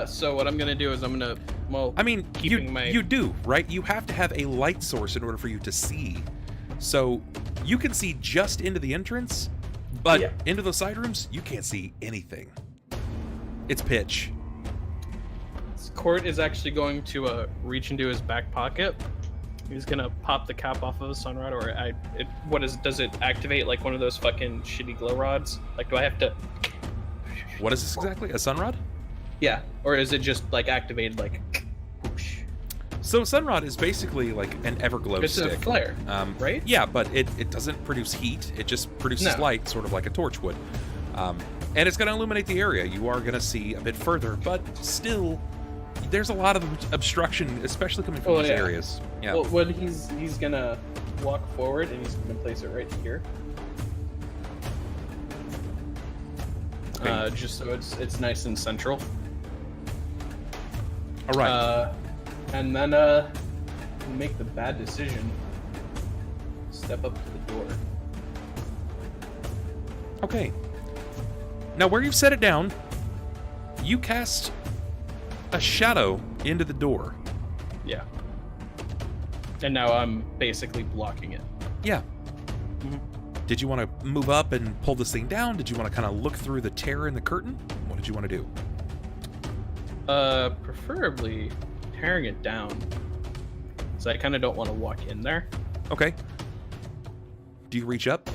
So what I'm gonna do is I'm gonna. Well, I mean, keeping my. you do, right? You have to have a light source in order for you to see. So you can see just into the entrance, but Yeah. into the side rooms, you can't see anything. It's pitch. Cort is actually going to reach into his back pocket. He's gonna pop the cap off of a sun rod, or does it activate like one of those fucking shitty glow rods? Like, do I have to? What is this exactly? A sunrod? Yeah, or is it just like activated like? Whoosh? So sunrod is basically like an everglow It's stick. a flare, right? Yeah, but it doesn't produce heat. It just produces No. light, sort of like a torch would. And it's going to illuminate the area. You are going to see a bit further, but still, there's a lot of obstruction, especially coming from Oh, these yeah. areas. Yeah. Well, when he's gonna walk forward and he's gonna place it right here. Okay. Just so it's nice and central. All right. And then make the bad decision. Step up to the door. Okay. Now, where you've set it down, you cast a shadow into the door. Yeah. And now I'm basically blocking it. Yeah. Did you want to move up and pull this thing down? Did you want to kind of look through the tear in the curtain? What did you want to do? Preferably tearing it down. So I kind of don't want to walk in there. Okay. Do you reach up?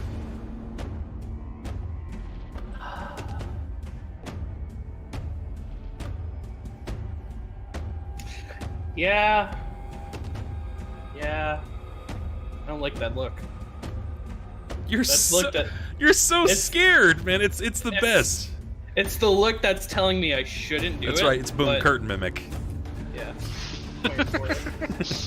Yeah. I don't like that look. You're That's so, look that you're so it's- scared, man. It's the best. it's the look that's telling me I shouldn't do it. That's right. It's boom but- curtain mimic. Yeah. Wait for it.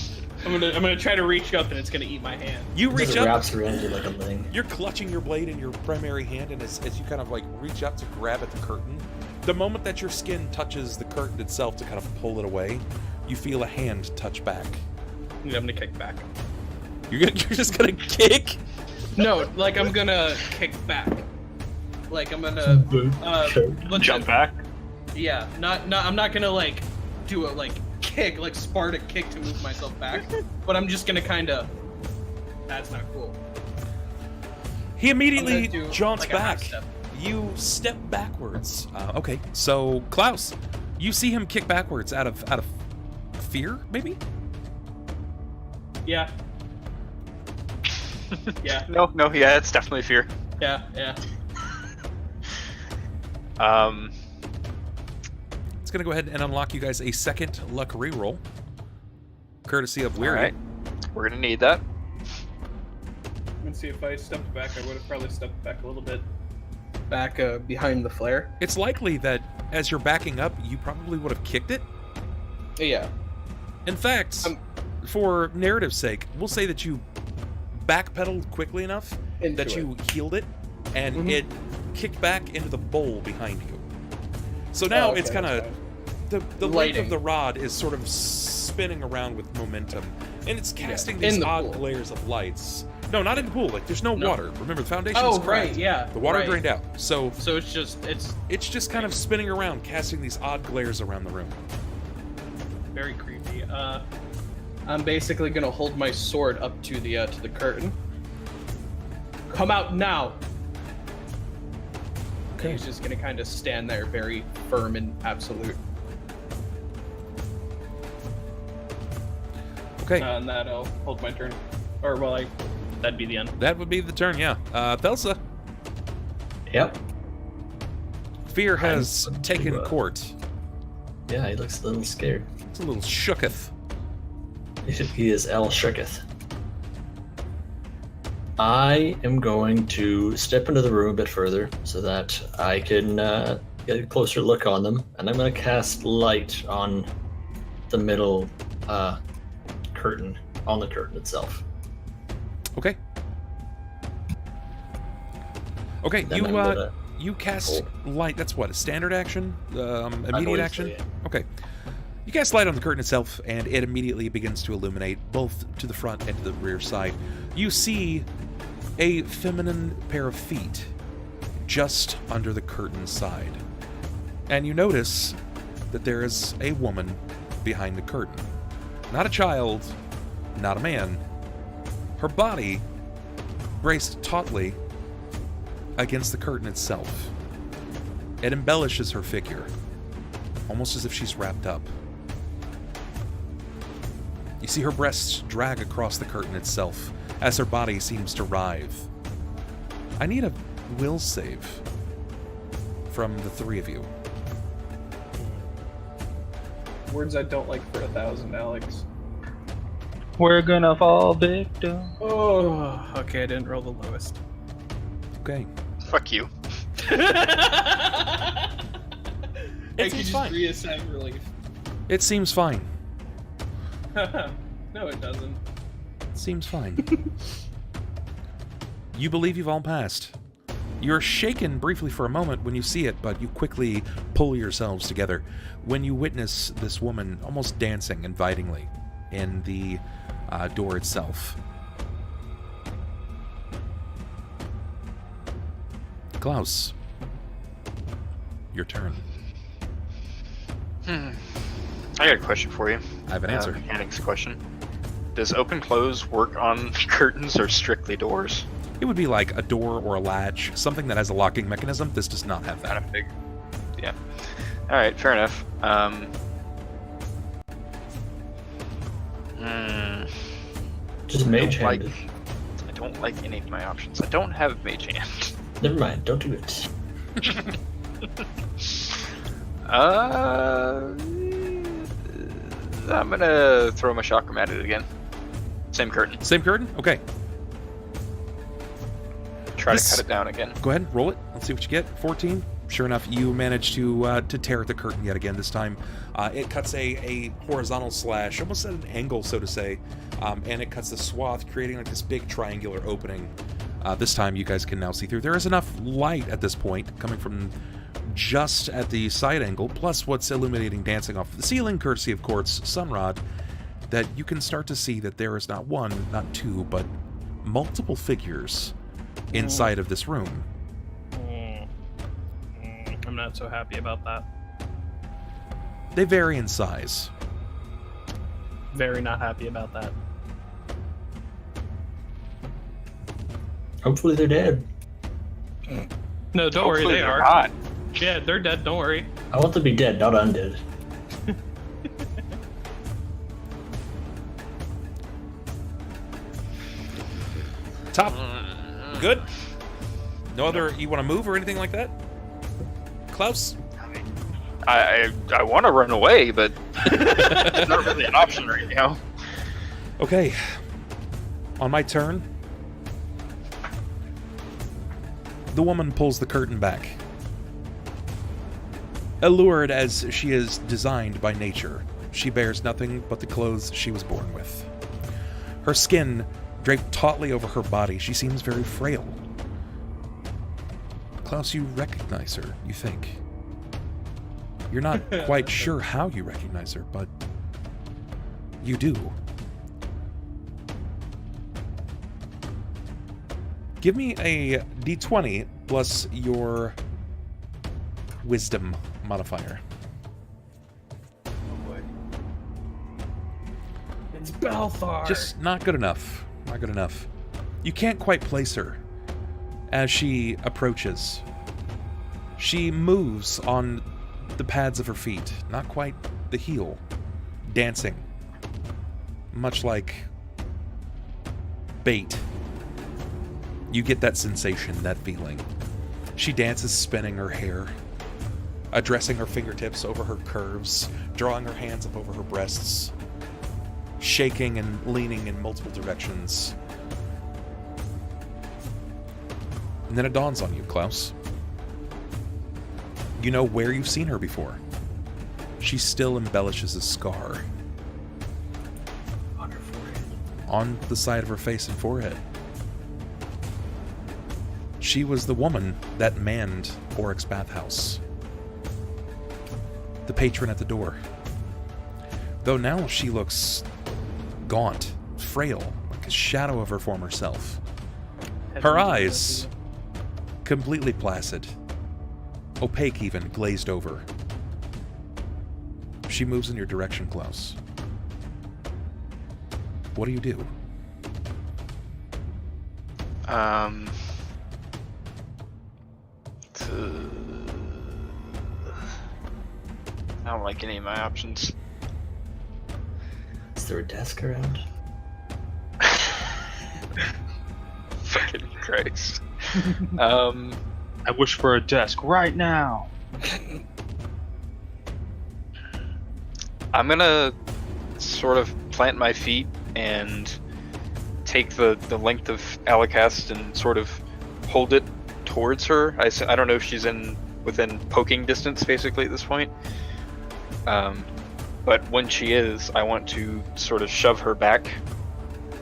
I'm gonna try to reach up and it's gonna eat my hand. You reach It up. wraps around you like a thing. You're clutching your blade in your primary hand, and as you kind of like reach up to grab at the curtain, the moment that your skin touches the curtain itself to kind of pull it away, you feel a hand touch back. I'm gonna kick back. You're just gonna kick? No, like I'm gonna kick back. Like I'm gonna let's Jump back. Yeah, I'm not gonna like do a like kick, like Sparta kick to move myself back, but I'm just gonna kind of. That's not cool. He immediately I'm gonna do, jaunts like, a half back. step. You step backwards. Okay, so Klaus, you see him kick backwards out of fear, maybe? Yeah. Yeah. No, yeah, it's definitely fear. Yeah. It's gonna go ahead and unlock you guys a second luck reroll, courtesy of Weary. All right, we're gonna need that. I'm gonna see if I stepped back. I would have probably stepped back a little bit. Back behind the flare. It's likely that as you're backing up, you probably would have kicked it. Yeah. In fact, for narrative's sake, we'll say that you backpedaled quickly enough Into that you healed it, and it kicked back into the bowl behind you. So now it's kind of the length of Lighting. the rod is sort of spinning around with momentum, and it's casting these in the odd pool. glares of lights. No, not in the pool. Like there's no No. water. Remember, the foundation's Oh, cracked. right, yeah, The water right. drained out. So So it's just kind of spinning around, casting these odd glares around the room. very creepy. I'm basically gonna hold my sword up to the curtain. Come out now. Okay. He's just gonna kind of stand there, very firm and absolute. Okay. And that'll hold my turn. Or that'd be the end. That would be the turn, yeah. Thelsa, Yep. fear has going to, taken Cort. Yeah, he looks a little scared. It's a little shooketh. He is El Shooketh. I am going to step into the room a bit further so that I can get a closer look on them, and I'm going to cast light on the middle curtain, on the curtain itself. Okay. Okay, Then I'm gonna- you cast light. That's what, a standard action? I Immediate believe action? so, yeah. Okay. You cast light on the curtain itself, and it immediately begins to illuminate both to the front and to the rear side. You see a feminine pair of feet just under the curtain side. And you notice that there is a woman behind the curtain. Not a child, not a man. Her body braced tautly against the curtain itself. It embellishes her figure, almost as if she's wrapped up. You see her breasts drag across the curtain itself as her body seems to writhe. I need a will save from the three of you. Words I don't like for 1,000, Alex. We're gonna fall victim. Oh, okay, I didn't roll the lowest. Okay. Fuck you. I It could seems just fine. reassign relief. It seems fine. No, it doesn't. It seems fine. You believe you've all passed. You're shaken briefly for a moment when you see it, but you quickly pull yourselves together when you witness this woman almost dancing invitingly in the door itself. Klaus, your turn. I got a question for you. I have an answer. Mechanics question. Does open close work on curtains or strictly doors? It would be like a door or a latch, something that has a locking mechanism. This does not have that. Kind of big. Yeah. All right, fair enough. Just mage I hand. don't like any of my options. I don't have mage hand. Never mind. Don't do it. I'm gonna throw my chakram at it again. Same curtain. Same curtain? Okay. Try This- to cut it down again. Go ahead, roll it. Let's see what you get. 14. Sure enough, you manage to tear at the curtain yet again. This time, it cuts a horizontal slash, almost at an angle, so to say, and it cuts the swath, creating like this big triangular opening. This time, you guys can now see through. There is enough light at this point coming from just at the side angle, plus what's illuminating, dancing off the ceiling, courtesy of Cort's sunrod, that you can start to see that there is not one, not two, but multiple figures inside of this room. I'm not so happy about that. They vary in size. Very not happy about that. Hopefully they're dead. No, don't worry, Hopefully they they're are. not. Yeah, they're dead, don't worry. I want them to be dead, not undead. Top. Good. No other. You want to move or anything like that? Klaus? I want to run away, but it's not really an option right now. Okay. On my turn, the woman pulls the curtain back. Allured as she is designed by nature, she bears nothing but the clothes she was born with. Her skin draped tautly over her body, she seems very frail. Klaus, you recognize her, you think. You're not quite sure how you recognize her, but you do. Give me a d20 plus your wisdom modifier. It's Balthar. Just not good enough. Not good enough. You can't quite place her as she approaches. She moves on the pads of her feet, not quite the heel, dancing, much like bait. You get that sensation, that feeling. She dances, spinning her hair, addressing her fingertips over her curves, drawing her hands up over her breasts, shaking and leaning in multiple directions. And then it dawns on you, Klaus. You know where you've seen her before. She still embellishes a scar On her forehead. on the side of her face and forehead. She was the woman that manned Oryx's bathhouse. The patron at the door. Though now she looks gaunt, frail, like a shadow of her former self. Her eyes, completely placid, opaque even, glazed over. She moves in your direction, Klaus. What do you do? I don't like any of my options. Is there a desk around? Fucking Christ. I wish for a desk right now. I'm gonna sort of plant my feet and take the length of Alicast and sort of hold it towards her. I don't know if she's within poking distance basically at this point. But when she is, I want to sort of shove her back,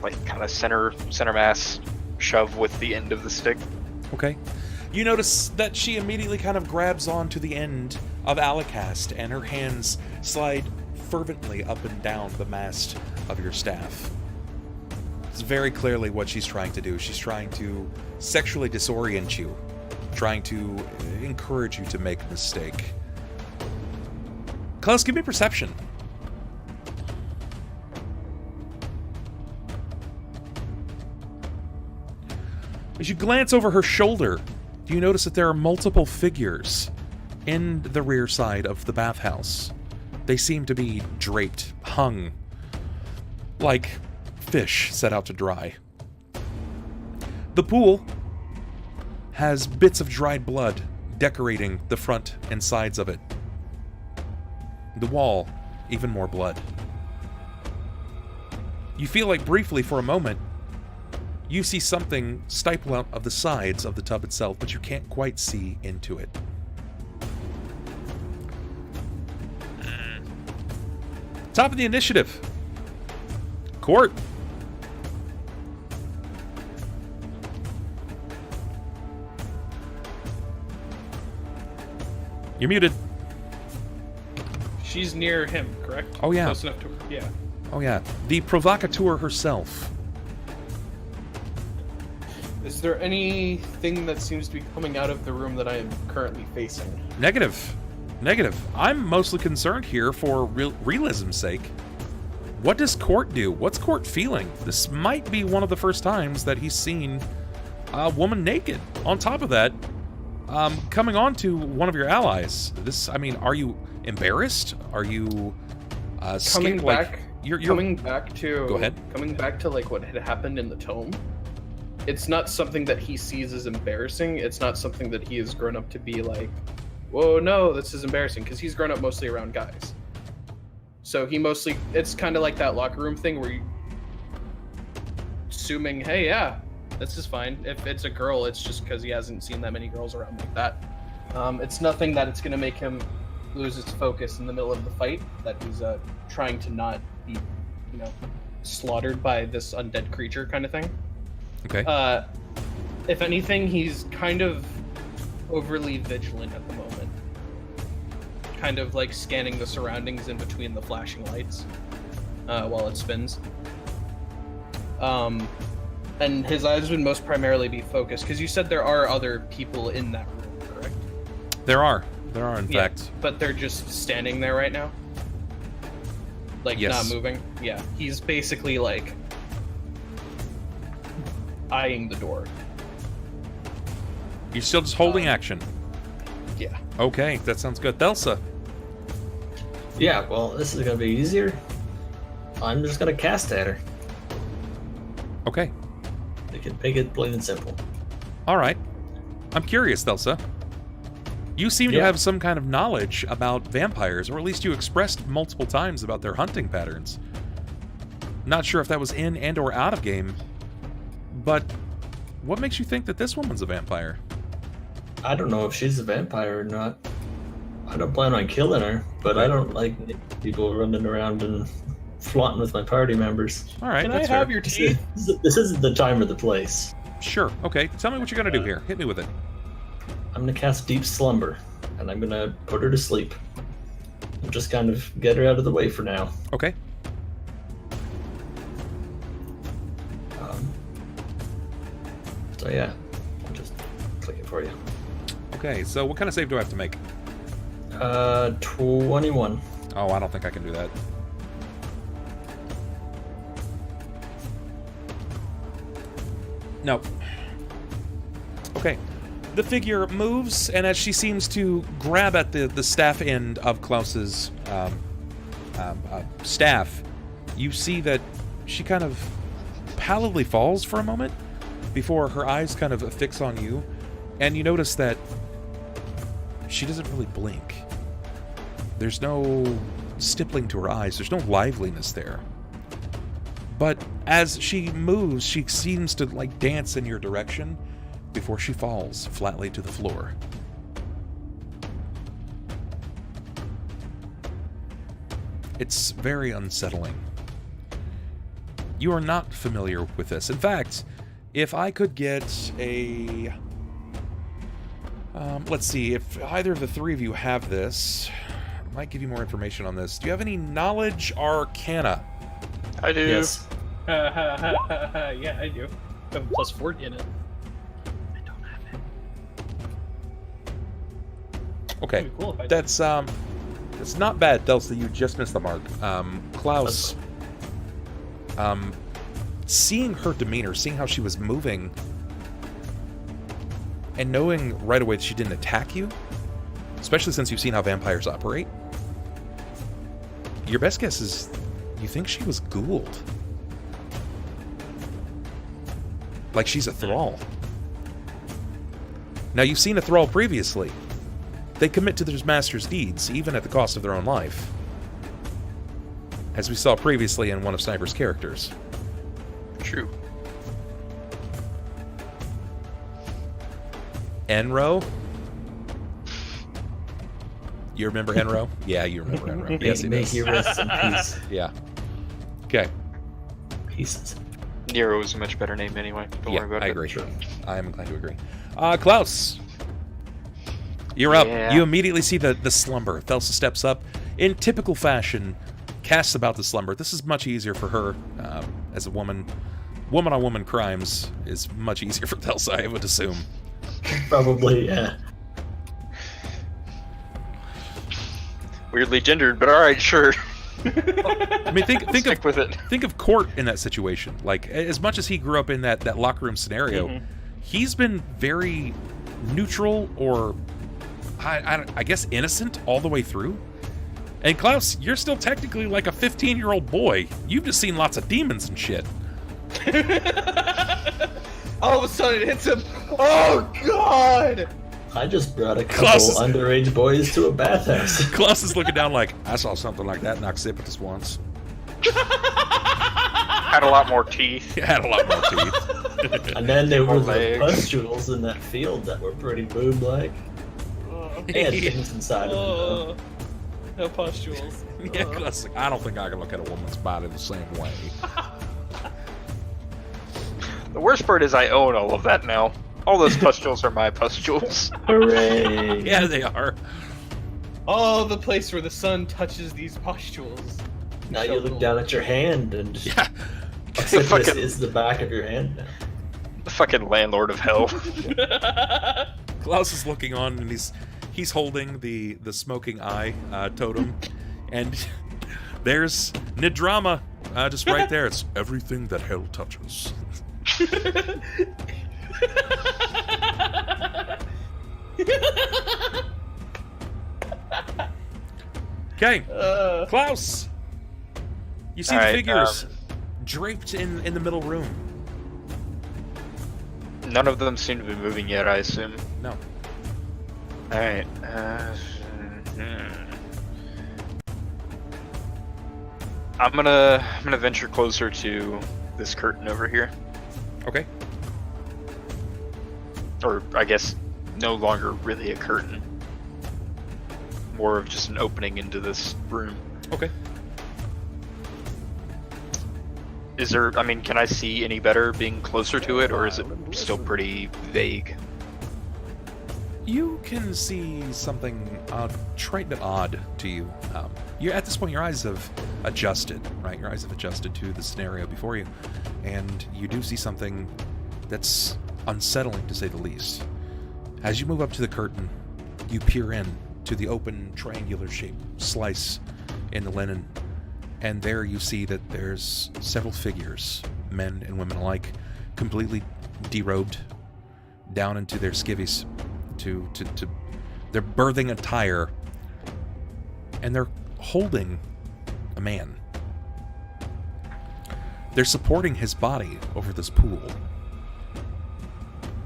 like kind of center mass shove with the end of the stick. Okay. You notice that she immediately kind of grabs onto the end of Alicast, and her hands slide fervently up and down the mast of your staff. It's very clearly what she's trying to do. She's trying to sexually disorient you trying to encourage you to make a mistake. Klaus, give me perception. As you glance over her shoulder, you notice that there are multiple figures in the rear side of the bathhouse. They seem to be draped, hung, like fish set out to dry. The pool has bits of dried blood decorating the front and sides of it. The wall, even more blood. You feel like briefly for a moment, you see something stifle out of the sides of the tub itself, but you can't quite see into it. Top of the initiative. Cort. You're muted. She's near him, correct? Oh, yeah. Close enough to yeah. Oh, yeah. The provocateur herself. Is there anything that seems to be coming out of the room that I am currently facing? Negative. Negative. I'm mostly concerned here for realism's sake. What does Cort do? What's Cort feeling? This might be one of the first times that he's seen a woman naked. On top of that, coming on to one of your allies. This, I mean, are you embarrassed? Are you coming back? Like, you're coming back to. Go ahead. Coming back to like what had happened in the tome. It's not something that he sees as embarrassing. It's not something that he has grown up to be like, whoa, no, this is embarrassing, because he's grown up mostly around guys. So he mostly, it's kind of like that locker room thing where you assuming, hey, yeah, this is fine. If it's a girl, it's just because he hasn't seen that many girls around like that. It's nothing that it's going to make him lose his focus in the middle of the fight, that he's trying to not be, slaughtered by this undead creature kind of thing. Okay. If anything, he's kind of overly vigilant at the moment. Kind of like scanning the surroundings in between the flashing lights while it spins. And his eyes would most primarily be focused, because you said there are other people in that room, correct? There are, in fact. But they're just standing there right now? Like, yes. Not moving? Yeah. He's basically like eyeing the door. You're still just holding action. Yeah. Okay, that sounds good. Thelsa. Yeah, well, this is gonna be easier. I'm just gonna cast at her. Okay. Make it plain and simple. All right. I'm curious, Thelsa. You seem to have some kind of knowledge about vampires, or at least you expressed multiple times about their hunting patterns. Not sure if that was in and or out of game, but what makes you think that this woman's a vampire? I don't know if she's a vampire or not. I don't plan on killing her, but I don't like people running around and flaunting with my party members. All right, Can that's I have fair. your teeth? This isn't the time or the place. Sure. Okay. Tell me what you're gonna do here. Hit me with it. I'm gonna cast Deep Slumber, and I'm gonna put her to sleep. And just kind of get her out of the way for now. Okay. So yeah, I'll just click it for you. Okay. So what kind of save do I have to make? 21. Oh, I don't think I can do that. No. Okay. The figure moves, and as she seems to grab at the staff end of Klaus's staff, you see that she kind of pallidly falls for a moment before her eyes kind of fix on you, and you notice that she doesn't really blink. There's no stippling to her eyes. There's no liveliness there. But as she moves, she seems to like dance in your direction before she falls flatly to the floor. It's very unsettling. You are not familiar with this. In fact, if I could get a... let's see, if either of the three of you have this, I might give you more information on this. Do you have any knowledge arcana? I do. Yes. Yeah, I do. I have a +40 in it. I don't have it. Okay, That'd be cool if I did. that's not bad, Thelsa. You just missed the mark. Klaus, seeing her demeanor, seeing how she was moving, and knowing right away that she didn't attack you, especially since you've seen how vampires operate, your best guess is you think she was ghouled. Like she's a thrall. Now, you've seen a thrall previously. They commit to their master's deeds, even at the cost of their own life. As we saw previously in one of Sniper's characters. True. Enro? You remember Enro? Yeah, you remember Enro. Yes, he May does. he rest in peace. Yeah. Okay. Pieces. Nero is a much better name anyway. Don't Yeah, worry about I it. agree. I am inclined to agree. Klaus, you're up. Yeah. You immediately see the slumber. Thelsa steps up in typical fashion, casts about the slumber. This is much easier for her as a woman. Woman-on-woman crimes is much easier for Thelsa, I would assume. Probably, yeah. Weirdly gendered, but all right, sure. I mean, think Stick with it. Think of Cort in that situation. Like, as much as he grew up in that locker room scenario, he's been very neutral or, I guess, innocent all the way through. And Klaus, you're still technically like a 15-year-old boy. You've just seen lots of demons and shit. All of a sudden, it hits him. Oh God! I just brought a couple Klaus is- underage boys to a bathhouse. Klaus is looking down like, I saw something like that in Occipitus once. Had a lot more teeth. It had a lot more teeth. And then there were More the legs. pustules in that field that were pretty boob-like. They had things inside of them, No pustules. Yeah, Klaus is like, I don't think I can look at a woman's body the same way. The worst part is I own all of that now. All those pustules are my pustules. though. Hooray! Yeah, they are. Oh, the place where the sun touches these pustules. Now you look down at your hand and Yeah. looks like this Fucking- is the back of your hand now. The fucking landlord of hell. Klaus is looking on and he's holding the smoking eye totem, and there's Nidrama just right there. It's everything that hell touches. Okay, Klaus, you see All the right, figures draped in the middle room. None of them seem to be moving yet, I assume. No. Alright. I'm gonna venture closer to this curtain over here. Okay. Or I guess no longer really a curtain. More of just an opening into this room. Okay. Is there, I mean, can I see any better being closer to it, or is it still pretty vague? You can see something trite but odd to you. You're at this point, your eyes have adjusted, right? Your eyes have adjusted to the scenario before you, and you do see something that's unsettling, to say the least. As you move up to the curtain, you peer in to the open triangular-shaped slice in the linen, and there you see that there's several figures, men and women alike, completely derobed down into their skivvies. To their birthing attire, and they're holding a man. They're supporting his body over this pool,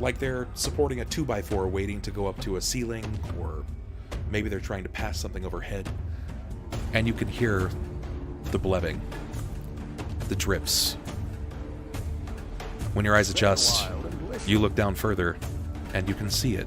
like they're supporting a 2x4 waiting to go up to a ceiling, or maybe they're trying to pass something overhead. And you can hear the blebbing, the drips. When your eyes adjust, you look down further, and you can see it.